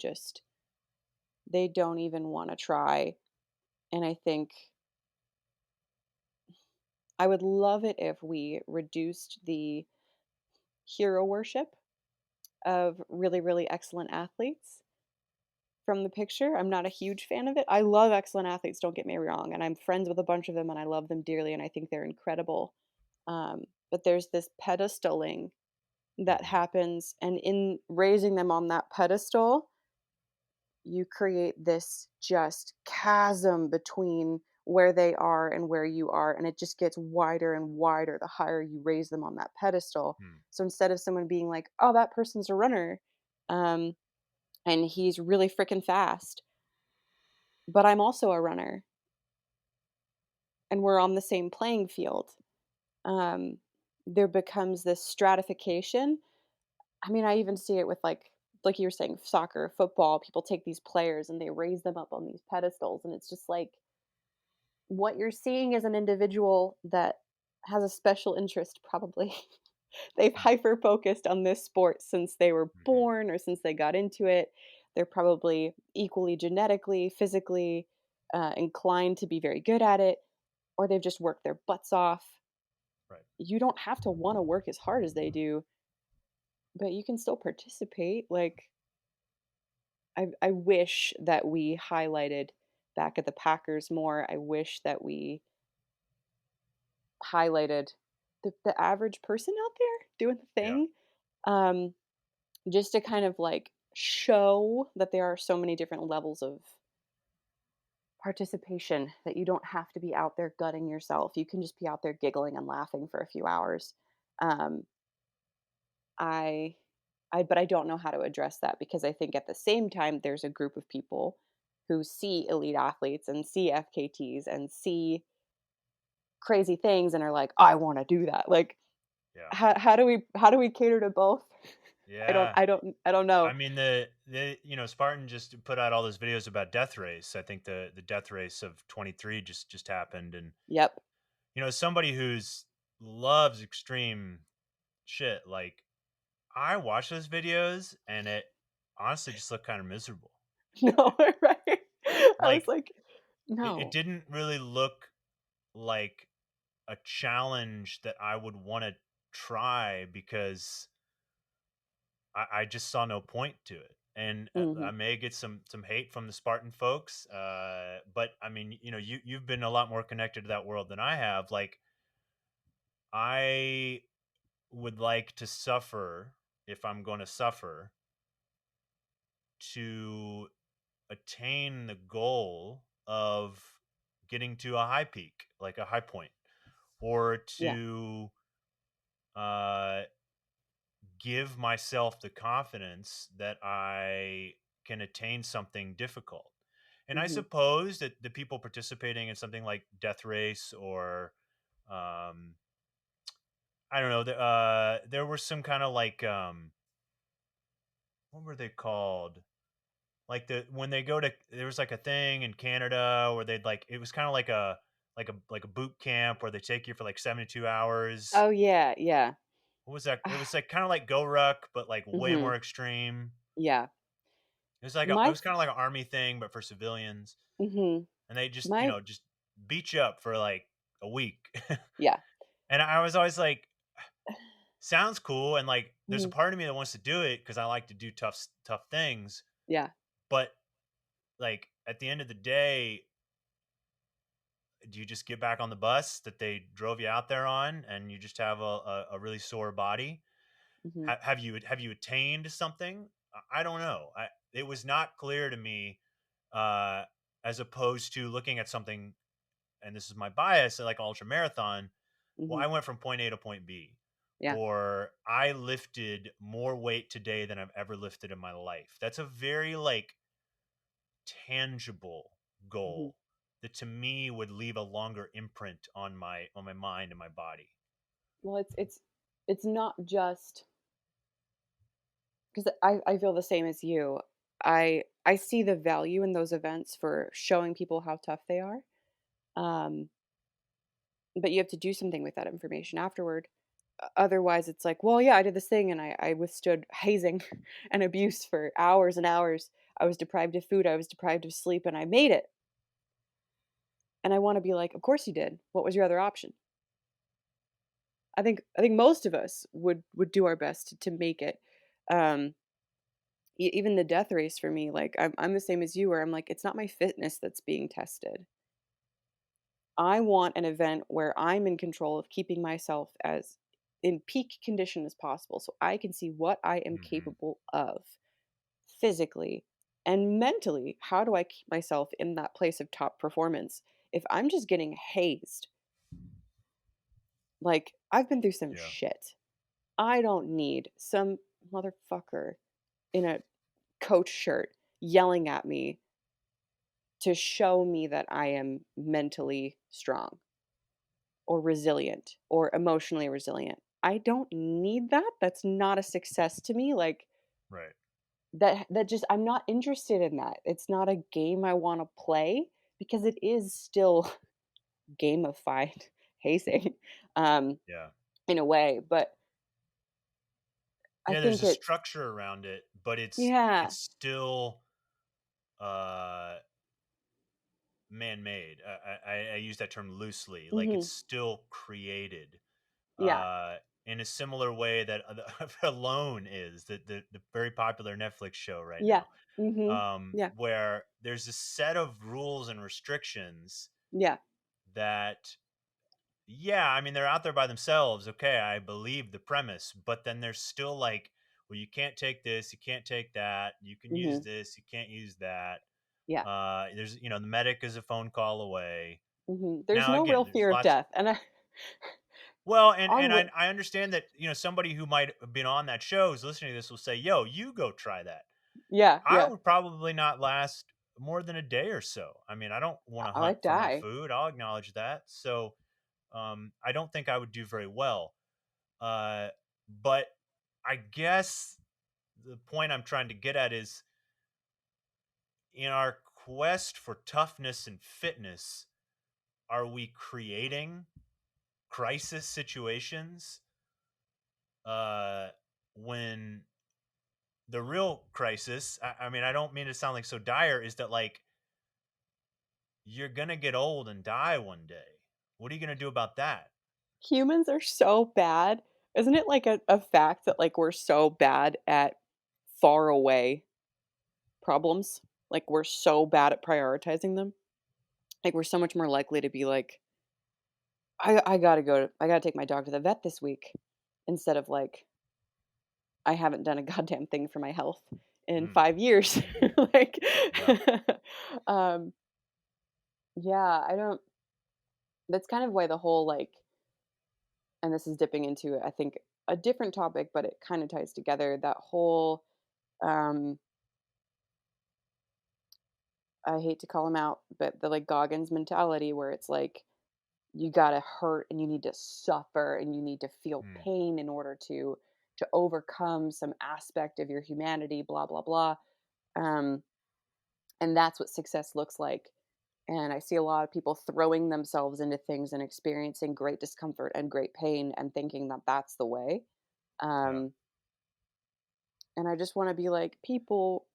don't even want to try. And I think I would love it if we reduced the hero worship of really, really excellent athletes from the picture. I'm not a huge fan of it. I love excellent athletes, don't get me wrong, and I'm friends with a bunch of them and I love them dearly and I think they're incredible. But there's this pedestaling that Hmm. happens, and in raising them on that pedestal, you create this just chasm between where they are and where you are, and it just gets wider and wider the higher you raise them on that pedestal. Hmm. So instead of someone being like, "Oh, that person's a runner, um, and he's really freaking fast, but I'm also a runner, and we're on the same playing field." Um, there becomes this stratification. I mean, I even see it with like you were saying, soccer, football. People take these players and they raise them up on these pedestals, and it's just like what you're seeing is an individual that has a special interest, probably. They've Hmm. hyper focused on this sport since they were Hmm. born or since they got into it. They're probably equally genetically, physically inclined to be very good at it, or they've just worked their butts off. Right. You don't have to want to work as hard as they do, but you can still participate. Like, I wish that we highlighted back at the Packers more. I wish that we highlighted the average person out there doing the Yeah. thing, um, just to kind of like show that there are so many different levels of participation, that you don't have to be out there gutting yourself. You can just be out there giggling and laughing for a few hours. Um, I but I don't know how to address that because I think at the same time there's a group of people who see elite athletes and see FKTs and see crazy things and are like, I want to do that. Like, Yeah. how do we cater to both? Yeah. I don't know. I mean, the Spartan just put out all those videos about death race. I think the death race of 23 just happened, and Yep. somebody who's loves extreme shit, like, I watch those videos and it honestly just looked kind of miserable. No, right. I was Like, like, it no. didn't really look like a challenge that I would want to try, because I just saw no point to it. And I Mhm. may get some hate from the Spartan folks, but I mean, you've been a lot more connected to that world than I have. Like, I would like to suffer, if I'm going to suffer, to attain the goal of getting to a high peak, like a high point, or Yeah. to uh, give myself the confidence that I can attain something difficult. And I Mhm. suppose that the people participating in something like Death Race, or um, I don't know, there were some kind of like, what were they called? Like, when they go to, there was like a thing in Canada where they'd like, it was kind of like a boot camp where they take you for like 72 hours. Oh, yeah, yeah. What was that? It was like kind of like Go Ruck, but like way Mhm. more extreme. Yeah. It My was kind of like an army thing, but for civilians. Mhm. And they just, My just beat you up for like a week. Yeah. And I was always like, sounds cool. And like, there's a Mhm. part of me that wants to do it because I like to do tough things. Yeah. But like, at the end of the day, do you just get back on the bus that they drove you out there on, and you just have a really sore body? Mhm. Have you attained something? I don't know. It was not clear to me, as opposed to looking at something and this is my bias, like ultra marathon, well, Mhm. I went from point A to point B, Yeah. or I lifted more weight today than I've ever lifted in my life. That's a very like tangible Mhm. goal that to me would leave a longer imprint on my mind and my body. Well, it's not just because I feel the same as you. I see the value in those events for showing people how tough they are. Um, but you have to do something with that information afterward. Otherwise, it's like, well, yeah, I did this thing and I withstood hazing and abuse for hours and hours. I was deprived of food. I was deprived of sleep, and I made it. And I want to be like, of course you did. What was your other option? I think most of us would do our best to make it. Um, even the death race for me, like I'm the same as you, where I'm like, it's not my fitness that's being tested. I want an event where I'm in control of keeping myself as in peak condition as possible so I can see what I am Hmm. capable of physically and mentally. How do I keep myself in that place of top performance? If I'm just getting hazed, like I've been through some Yeah. shit. I don't need some motherfucker in a coach shirt yelling at me to show me that I am mentally strong or resilient or emotionally resilient. I don't need that. That's not a success to me. Like Right. that just I'm not interested in that. It's not a game I want to play because it is still gamified hazing um Yeah. in a way, but I Yeah, there's think a it's structure around it, but yeah. it's still uh man-made. I use that term loosely. Like it's Mhm. still created Yeah. uh in a similar way that Alone is the very popular Netflix show right Yeah. now. Mhm. Yeah. Where there's a set of rules and restrictions Yeah. that, yeah, I mean, they're out there by themselves. Okay, I believe the premise, but then there's still like, well, you can't take this, you can't take that, you can use Mhm. this, you can't use that. Yeah. There's, the medic is a phone call away. Mhm. There's Now, no again, real there's fear of lots. death, and I Well, and on and what I understand that somebody who might have been on that show who's listening to this will say, "Yo, you go try that." yeah, I yeah. would probably not last more than a day or so. I mean, I don't want to I hunt might for my die. food. I'll acknowledge that. So, I don't think I would do very well. Uh, but I guess the point I'm trying to get at is in our quest for toughness and fitness, are we creating crisis situations uh, when the real crisis, I mean, I don't mean to sound like so dire, is that like you're going to get old and die one day. What are you going to do about that? Humans are so bad. Isn't it like a fact that like we're so bad at far away problems? Like we're so bad at prioritizing them? Like we're so much more likely to be like, I gotta take my dog to the vet this week instead of like, I haven't done a goddamn thing for my health in Mm, 5 years. Like, yeah. um, yeah, I don't, that's kind of why the whole like, and this is dipping into, I think, a different topic, but it kind of ties together that whole, um, I hate to call him out, but the like Goggins mentality where it's like, you gotta hurt and you need to suffer and you need to feel Mm, pain in order to overcome some aspect of your humanity, blah blah blah. Um, and that's what success looks like. And I see a lot of people throwing themselves into things and experiencing great discomfort and great pain and thinking that that's the way. yeah. Um, and I just want to be like, people,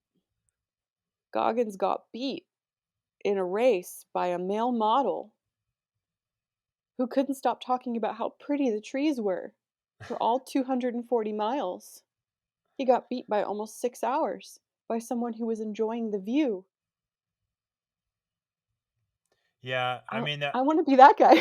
Goggins got beat in a race by a male model who couldn't stop talking about how pretty the trees were for all 240 miles. He got beat by almost 6 hours by someone who was enjoying the view. Yeah. I I, mean, that I want to be that guy.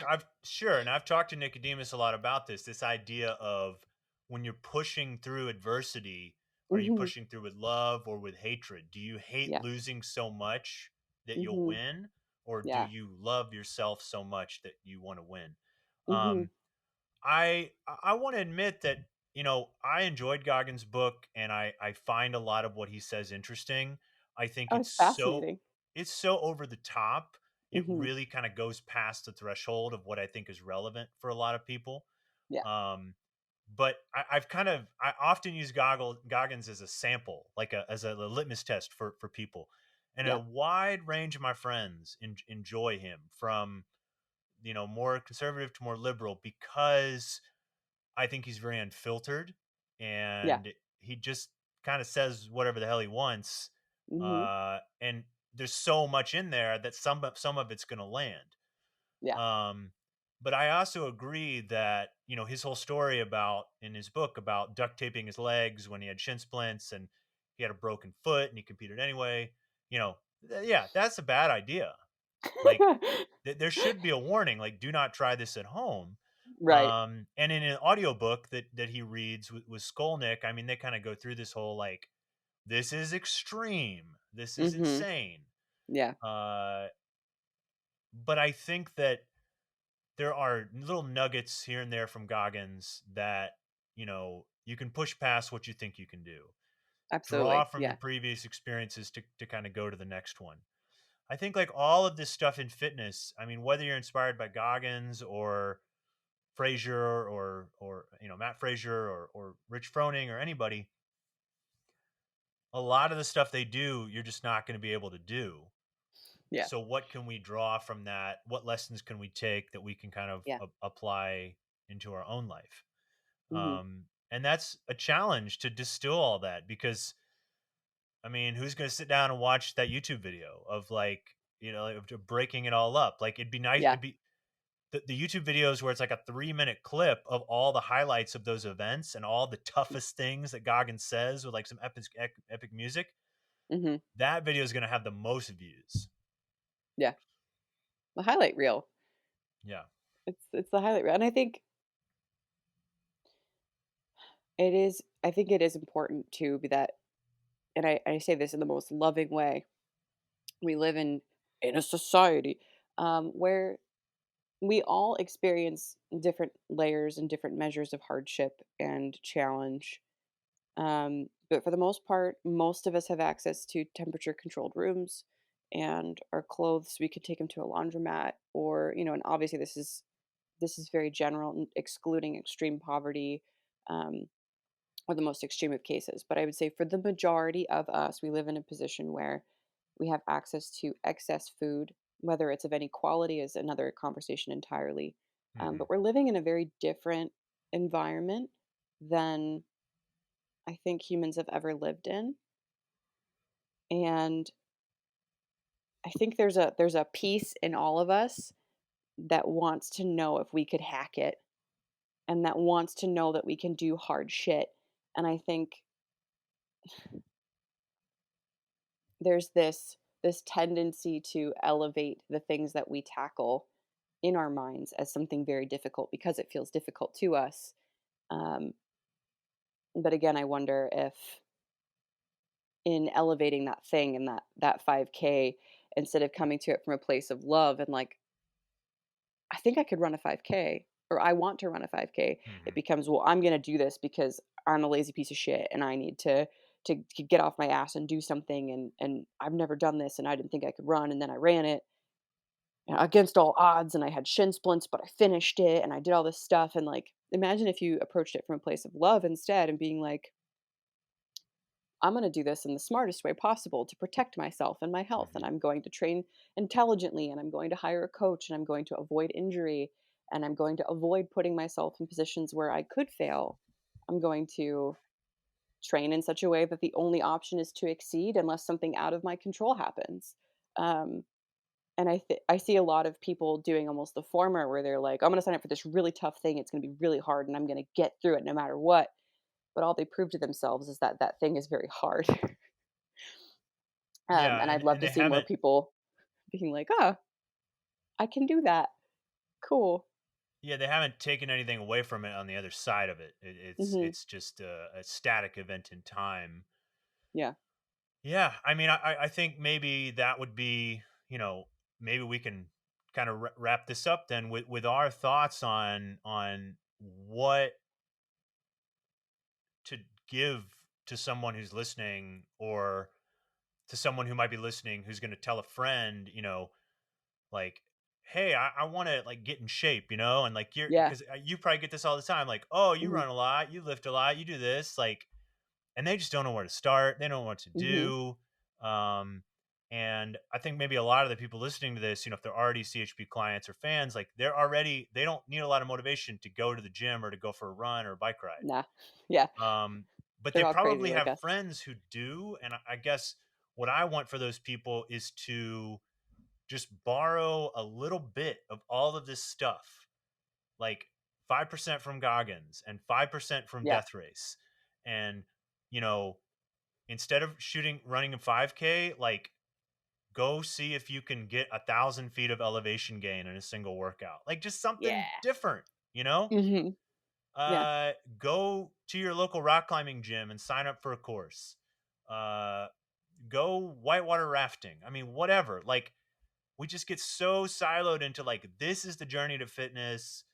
I've sure, and I've talked to Nicodemus a lot about this. This idea of when you're pushing through adversity, are you Hmm. pushing through with love or with hatred? Do you hate Yeah. losing so much that you'll Hmm. win, or do Yeah. you love yourself so much that you want to win? Mhm. Um, I want to admit that I enjoyed Goggins' book, and I find a lot of what he says interesting. I think Oh, it's fascinating. it's so over the top. It Mhm. really kind of goes past the threshold of what I think is relevant for a lot of people. Yeah. Um, but I often use Goggins as a sample, like as a litmus test for people, and a Yeah. wide range of my friends enjoy him, from more conservative to more liberal, because I think he's very unfiltered, Yeah. and he just kind of says whatever the hell he wants. Mhm. And there's so much in there that some of it's going to land. Yeah. Um, but I also agree that his whole story about in his book about duct taping his legs when he had shin splints and he had a broken foot and he competed anyway. Yeah, that's a bad idea. Like there should be a warning, like, do not try this at home. Right. And in an audiobook that he reads with Skolnick, I mean, they kind of go through this whole, like, this is extreme, this is Mhm. insane. Yeah. uh but I think that there are little nuggets here and there from Goggins that you can push past what you think you can do, draw Absolutely. from your Yeah. previous experiences to kind of go to the next one. I think, like, all of this stuff in fitness, I mean, whether you're inspired by Goggins or Frazier or Matt Frazier or Rich Froning or anybody, a lot of the stuff they do, you're just not going to be able to do. Yeah. So what can we draw from that? What lessons can we take that we can kind of Yeah. apply into our own life? Mhm. And that's a challenge to distill all that, because I mean, who's going to sit down and watch that YouTube video of, like, of breaking it all up? Like, it'd be nice. Yeah. It'd be the YouTube videos where it's like a 3-minute clip of all the highlights of those events and all the toughest things that Goggins says with, like, some epic music. Mhm. That video is going to have the most views. Yeah. The highlight reel. Yeah. It's the highlight reel, and I think it is important to be that, and I say this in the most loving way. We live in a society, where we all experience different layers and different measures of hardship and challenge. But for the most part, most of us have access to temperature controlled rooms and our clothes. We could take them to a laundromat, or, and obviously this is very general, excluding extreme poverty, um, or the most extreme of cases. But I would say for the majority of us, we live in a position where we have access to excess food. Whether it's of any quality is another conversation entirely. Hmm. But we're living in a very different environment than I think humans have ever lived in. And I think there's a piece in all of us that wants to know if we could hack it, and that wants to know that we can do hard shit. And I think there's this tendency to elevate the things that we tackle in our minds as something very difficult because it feels difficult to us. Um, but again, I wonder if in elevating that thing and that 5K, instead of coming to it from a place of love and like, I think I could run a 5K, or I want to run a 5K, it Hmm. becomes, well, I'm going to do this because I'm a lazy piece of shit and I need to get off my ass and do something, and I've never done this and I didn't think I could run, and then I ran it against all odds and I had shin splints, but I finished it and I did all this stuff. And like, imagine if you approached it from a place of love instead and being like, I'm going to do this in the smartest way possible to protect myself and my health. And Hmm. I'm going to train intelligently, and I'm going to hire a coach, and I'm going to avoid injury, and I'm going to avoid putting myself in positions where I could fail. I'm going to train in such a way that the only option is to exceed unless something out of my control happens. Um, and I see a lot of people doing almost the former, where they're like, I'm going to sign up for this really tough thing. It's going to be really hard, and I'm going to get through it no matter what. But all they prove to themselves is that that thing is very hard. Yeah, And I'd love and to they see more haven't. people being like, "Ah, I can do that. Cool." Yeah, they haven't taken anything away from it on the other side of it. Mhm. It's just a static event in time. Yeah. Yeah, I mean, I think maybe that would be, maybe we can kind of wrap this up then with our thoughts on what to give to someone who's listening, or to someone who might be listening who's going to tell a friend, like, hey, I want to like get in shape, and like you're Yeah. because you probably get this all the time, like, oh, you Mhm. run a lot, you lift a lot, you do this, like, and they just don't know where to start. They don't know what to Mhm. do. Um, and I think maybe a lot of the people listening to this, if they're already CHP clients or fans, like they don't need a lot of motivation to go to the gym or to go for a run or a bike ride. Nah. Yeah. But they They're all crazy probably like have us. friends who do. And I guess what I want for those people is to just borrow a little bit of all of this stuff, like 5% from Goggins and 5% from Yeah. Death Race. And, you know, instead of running a 5K, like go see if you can get 1,000 feet of elevation gain in a single workout. Like just something Yeah. different, you know? Mhm. Yeah. Go to your local rock climbing gym and sign up for a course. Uh, go whitewater rafting. I mean, whatever. Like we just get so siloed into like, this is the journey to fitness,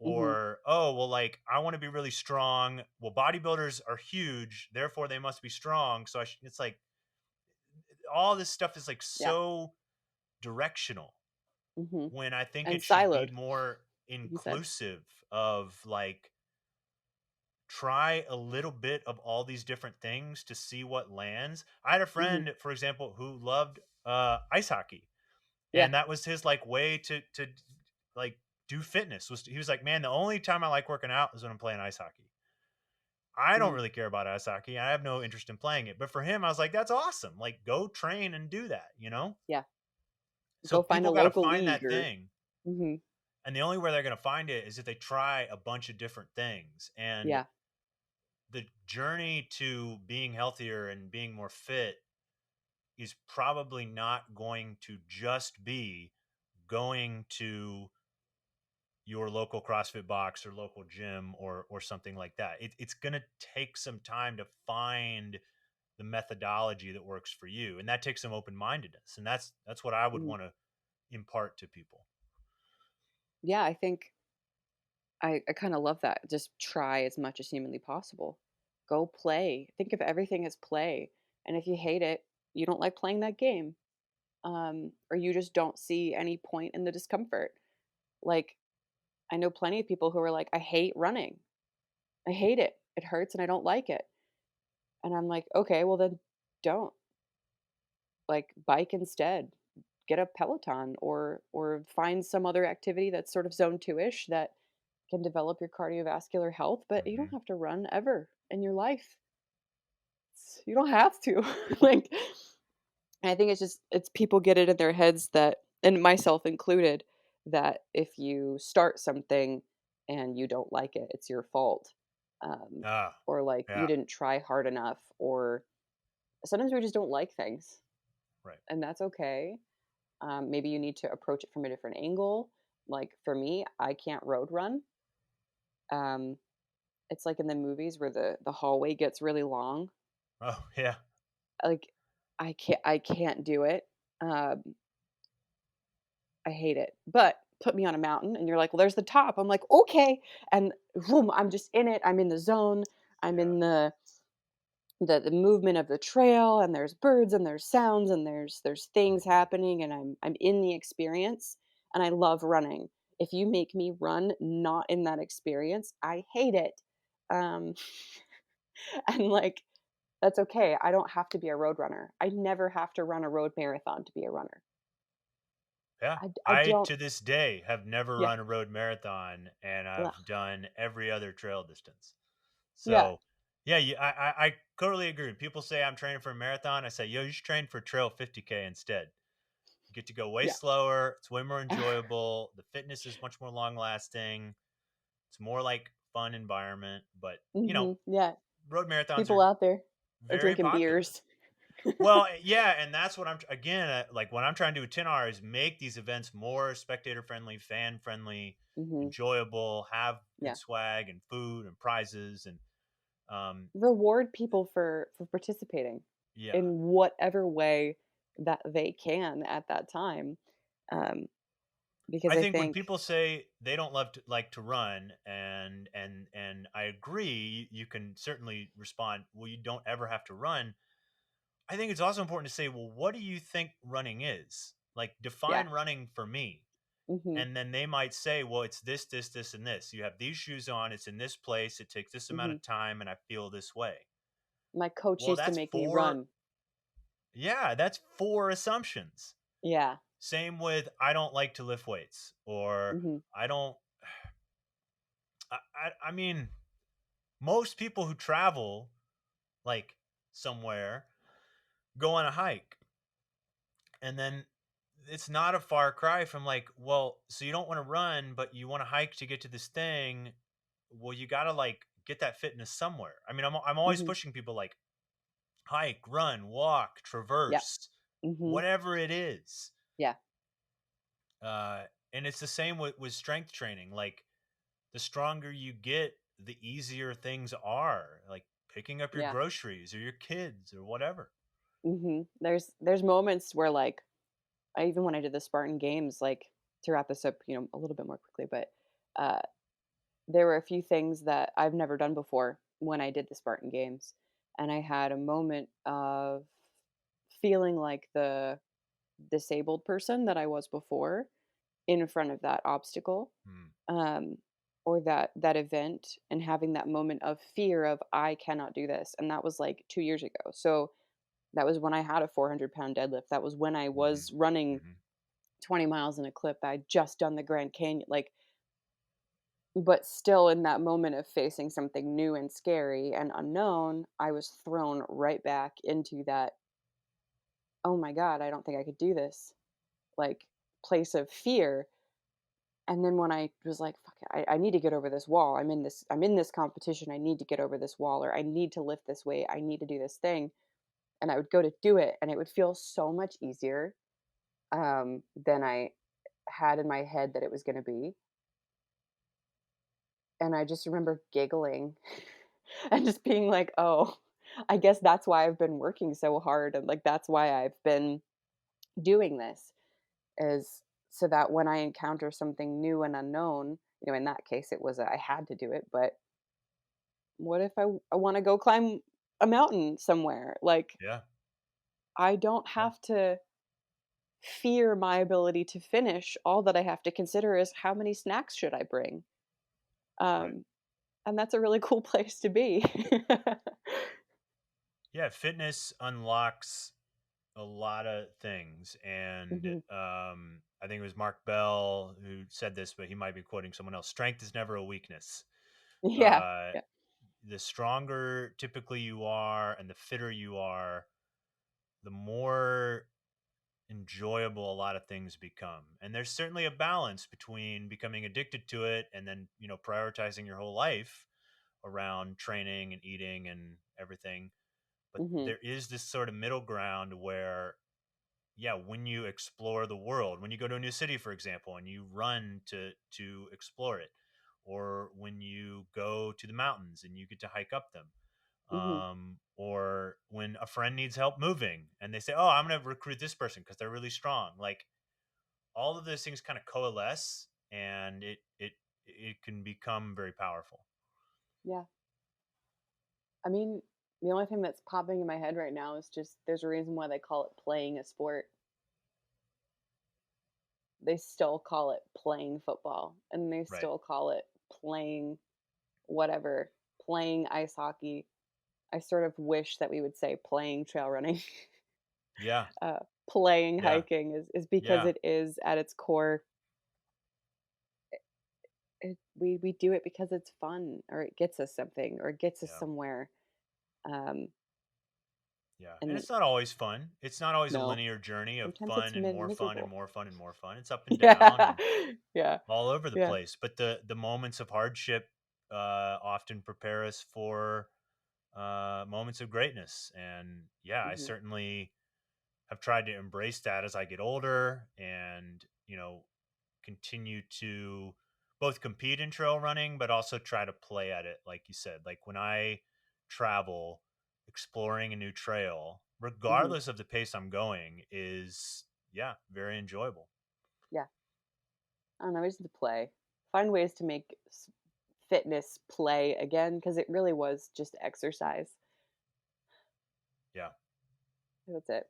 Mhm. or, oh, well, like I want to be really strong. Well, bodybuilders are huge, therefore they must be strong. So it's like all this stuff is like Yeah. so directional, Mhm. when I think And it should be siloed, more like you said. inclusive of like try a little bit of all these different things to see what lands. I had a Mhm. friend, for example, who loved ice hockey, Yeah. and that was his like way to like do fitness. Was he was like, man, the only time I like working out is when I'm playing ice hockey. I don't Mhm. really care about ice hockey. I have no interest in playing it. But for him, I was like, that's awesome. Like, go train and do that. Yeah. So Go find a people got to local find league that or thing. Mhm. And the only way they're going to find it is if they try a bunch of different things. And Yeah. the journey to being healthier and being more fit is probably not going to just be going to your local CrossFit box or local gym or something like that. It's going to take some time to find the methodology that works for you, and that takes some open mindedness. And that's what I would Mhm. want to impart to people. Yeah, I think I kinda love that. Just try as much as humanly possible. Go play. Think of everything as play, and if you hate it, you don't like playing that game, or you just don't see any point in the discomfort. Like, I know plenty of people who are like, "I hate running. I hate it. It hurts and I don't like it." And I'm like, "Okay, well then don't. Like, bike instead. Get a Peloton or find some other activity that's sort of zone 2-ish that can develop your cardiovascular health, but you don't Hmm. have to run ever in your life. You don't have to." Like, I think it's people get it in their heads that, and myself included, that if you start something and you don't like it, it's your fault. Um, Ah, or like you yeah, didn't try hard enough, or sometimes we just don't like things, right. and that's okay. Maybe you need to approach it from a different angle. Like for me, I can't road run. Um, it's like in the movies where the hallway gets really long. Oh, yeah, Like I can't do it. Um, I hate it. But put me on a mountain and you're like, "Well, there's the top." I'm like, "Okay." And boom, I'm just in it. I'm in the zone. I'm yeah. in the movement of the trail, and there's birds and there's sounds and there's things Hmm. happening, and I'm in the experience, and I love running. If you make me run not in that experience, I hate it. Um and like that's okay. I don't have to be a road runner. I never have to run a road marathon to be a runner. Yeah. I I, don't. to this day, have never Yeah. run a road marathon, and I've Ugh. done every other trail distance. Yeah. So, yeah, I totally agree. When people say I'm training for a marathon, I say, yo, you should train for trail 50K instead. You get to go way Yeah. slower. It's way more enjoyable. The fitness is much more long lasting. It's more like fun environment. But, Yeah. road marathons People are out there are very drinking popular. beers. Well, yeah, and that's what I'm again, like when I'm trying to do a 10 hour is make these events more spectator friendly, fan friendly, Mhm. enjoyable, have good Yeah. swag and food and prizes and um Reward people for participating yeah. in whatever way that they can at that time. um, because I I think when think people say they don't like to run, and I agree, you can certainly respond, well, you don't ever have to run. I think it's also important to say, well, what do you think running is? Like, yeah, define running for me. mhm, And then they might say, well, it's this, this, this, and this. You have these shoes on, it's in this place, it takes this amount mhm. of time, and I feel this way. My coach Well, used to make me four, run. yeah, that's four assumptions. Yeah, Same with I don't like to lift weights, or mhm, I don't, I mean, most people who travel like somewhere go on a hike, and then it's not a far cry from like, well, so you don't want to run, but you want to hike to get to this thing. Well, you got to like get that fitness somewhere. I mean, I'm always mhm, pushing people like hike, run, walk, yeah, traverse, mhm, whatever it is. yeah, Uh, and it's the same with strength training. Like, the stronger you get, the easier things are. Like picking up your yeah, groceries or your kids or whatever. mhm. There's moments where, like, I even when I did the Spartan Games, like, to wrap this up, a little bit more quickly, but, uh, there were a few things that I've never done before when I did the Spartan Games, and I had a moment of feeling like the disabled person that I was before in front of that obstacle, Hmm. um, or that event, and having that moment of fear of, "I cannot do this," and that was, like, 2 years ago. So, that was when I had a 400-pound deadlift. That was when I Hmm. was running Hmm. 20 miles in a clip. I'd just done the Grand Canyon, like, but still in that moment of facing something new and scary and unknown, I was thrown right back into that, "Oh my god, I don't think I could do this," like, place of fear. And then when I was like, "Fuck it, I need to get over this wall. I'm in this competition. I need to get over this wall, or I need to lift this weight. I need to do this thing." And I would go to do it, and it would feel so much easier, than I had in my head that it was gonna be. And I just remember giggling and just being like, "Oh, I guess that's why I've been working so hard, and, like, that's why I've been doing this, is so that when I encounter something new and unknown," in that case, it was I had to do it, but what if I wanna go climb a mountain somewhere? Like, Yeah. I don't Yeah. have to fear my ability to finish. All that I have to consider is how many snacks should I bring? Right. Um, and that's a really cool place to be. Yeah. Fitness unlocks a lot of things. And Mhm. I think it was Mark Bell who said this, but he might be quoting someone else. Strength is never a weakness. Yeah, Uh, yeah. the stronger typically you are and the fitter you are, the more enjoyable a lot of things become. And there's certainly a balance between becoming addicted to it and then, prioritizing your whole life around training and eating and everything. But Mhm, there is this sort of middle ground where, yeah, when you explore the world, when you go to a new city, for example, and you run to explore it, or when you go to the mountains and you get to hike up them, mhm. or when a friend needs help moving and they say, "Oh, I'm going to recruit this person because they're really strong." Like, all of those things kind of coalesce, and it can become very powerful. Yeah. I mean, the only thing that's popping in my head right now is just there's a reason why they call it playing a sport. They still call it playing football, and they Right. still call it playing whatever, playing ice hockey. I sort of wish that we would say playing trail running. Yeah. uh, Playing Yeah. hiking is because Yeah. it is at its core. We do it because it's fun, or it gets us something, or it gets us Yeah. somewhere. Um, Yeah, and and it's not always fun. It's not always a no, linear journey of sometimes it's fun and more fun and miserable. more fun and more fun. It's up and down Yeah, and yeah, all over the yeah. place. But the moments of hardship often prepare us for moments of greatness. And yeah, I Hmm. certainly have tried to embrace that as I get older, and continue to both compete in trail running, but also try to play at it, like you said. Like, when I travel, exploring a new trail, Hmm. regardless of the pace I'm going, is, yeah, very enjoyable. Yeah. I don't know, ways to play. Find ways to make fitness play again because it really was just exercise. Yeah. That's it.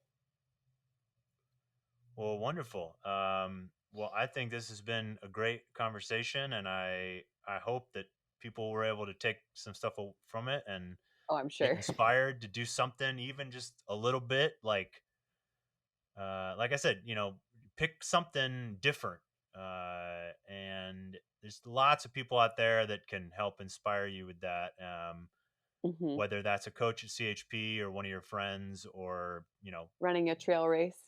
Well, wonderful. Well, I think this has been a great conversation, and I hope that people were able to take some stuff from it and Oh, I'm get sure. inspired to do something, even just a little bit. Like I said, pick something different. And there's lots of people out there that can help inspire you with that. Mhm. Whether that's a coach at CHP or one of your friends, or Running a trail race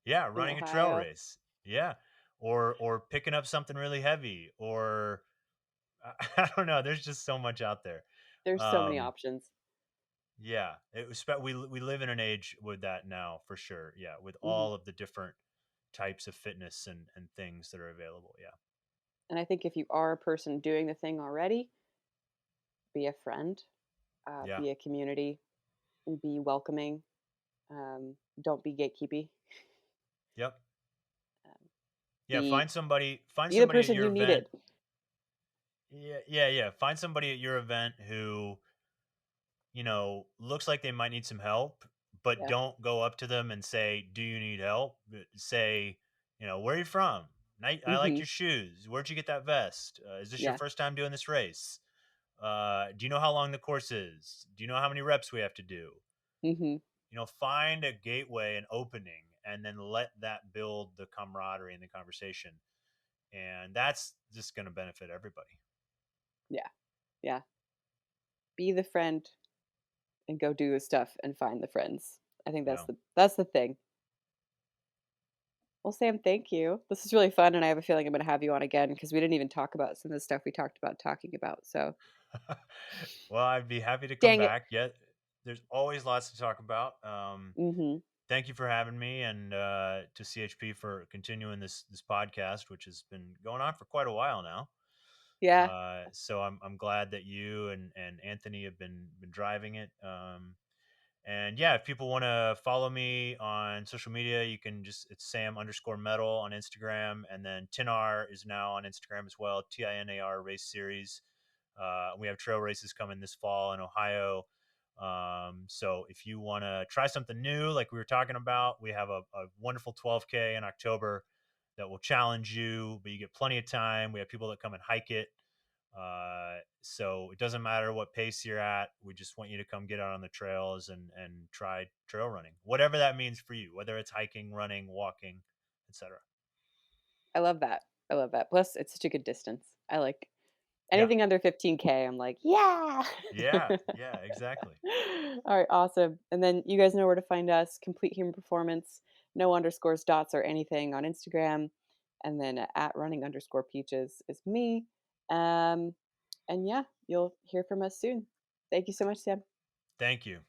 yeah, in running a trail Ohio. race. Yeah. Or picking up something really heavy, or I don't know, there's just so much out there. There's so many Um options. yeah, it was we live in an age with that now for sure. Yeah, with Mhm. all of the different types of fitness and things that are available. Yeah. And I think if you are a person doing the thing already, be a friend, Yeah. be a community, and be welcoming. Don't be gatekeepy. Yep. Um, Yeah, be find be the somebody at person your you event. needed. Yeah. Find somebody at your event who looks like they might need some help, but Yeah. don't go up to them and say, "Do you need help?" Say, "Where are you from? I like Mhm. your shoes. Where'd you get that vest? Is this your Yeah. first time doing this race? Do you know how long the course is? Do you know how many reps we have to do?" Mhm. Find a gateway, an opening, and then let that build the camaraderie and the conversation. And that's just going to benefit everybody. Yeah. Yeah. Be the friend and go do the stuff and find the friends. I think Yeah. that's the thing. Well, Sam, thank you. This is really fun, and I have a feeling I'm going to have you on again because we didn't even talk about some of the stuff we talked about talking about. So, Well, I'd be happy to come dang it. back. Yeah, there's always lots to talk about. Hmm. Thank you for having me, and to CHP for continuing this podcast, which has been going on for quite a while now. Yeah, So I'm glad that you and Anthony have been driving it. And yeah, if people want to follow me on social media, you can it's Sam_metal on Instagram. And then Tinar is now on Instagram as well. TINAR race series. We have trail races coming this fall in Ohio. So if you want to try something new, like we were talking about, we have a wonderful 12K in October that will challenge you, but you get plenty of time. We have people that come and hike it. So it doesn't matter what pace you're at. We just want you to come get out on the trails and try trail running, whatever that means for you, whether it's hiking, running, walking, etc. I love that. I love that. Plus, it's such a good distance. I like Yeah. anything under 15K. I'm like, yeah. Yeah. Yeah. Exactly. All right, awesome. And then you guys know where to find us. Complete Human Performance, no underscores, dots, or anything on Instagram. And then at running_peaches is me. Um, and yeah, you'll hear from us soon. Thank you so much, Sam. Thank you.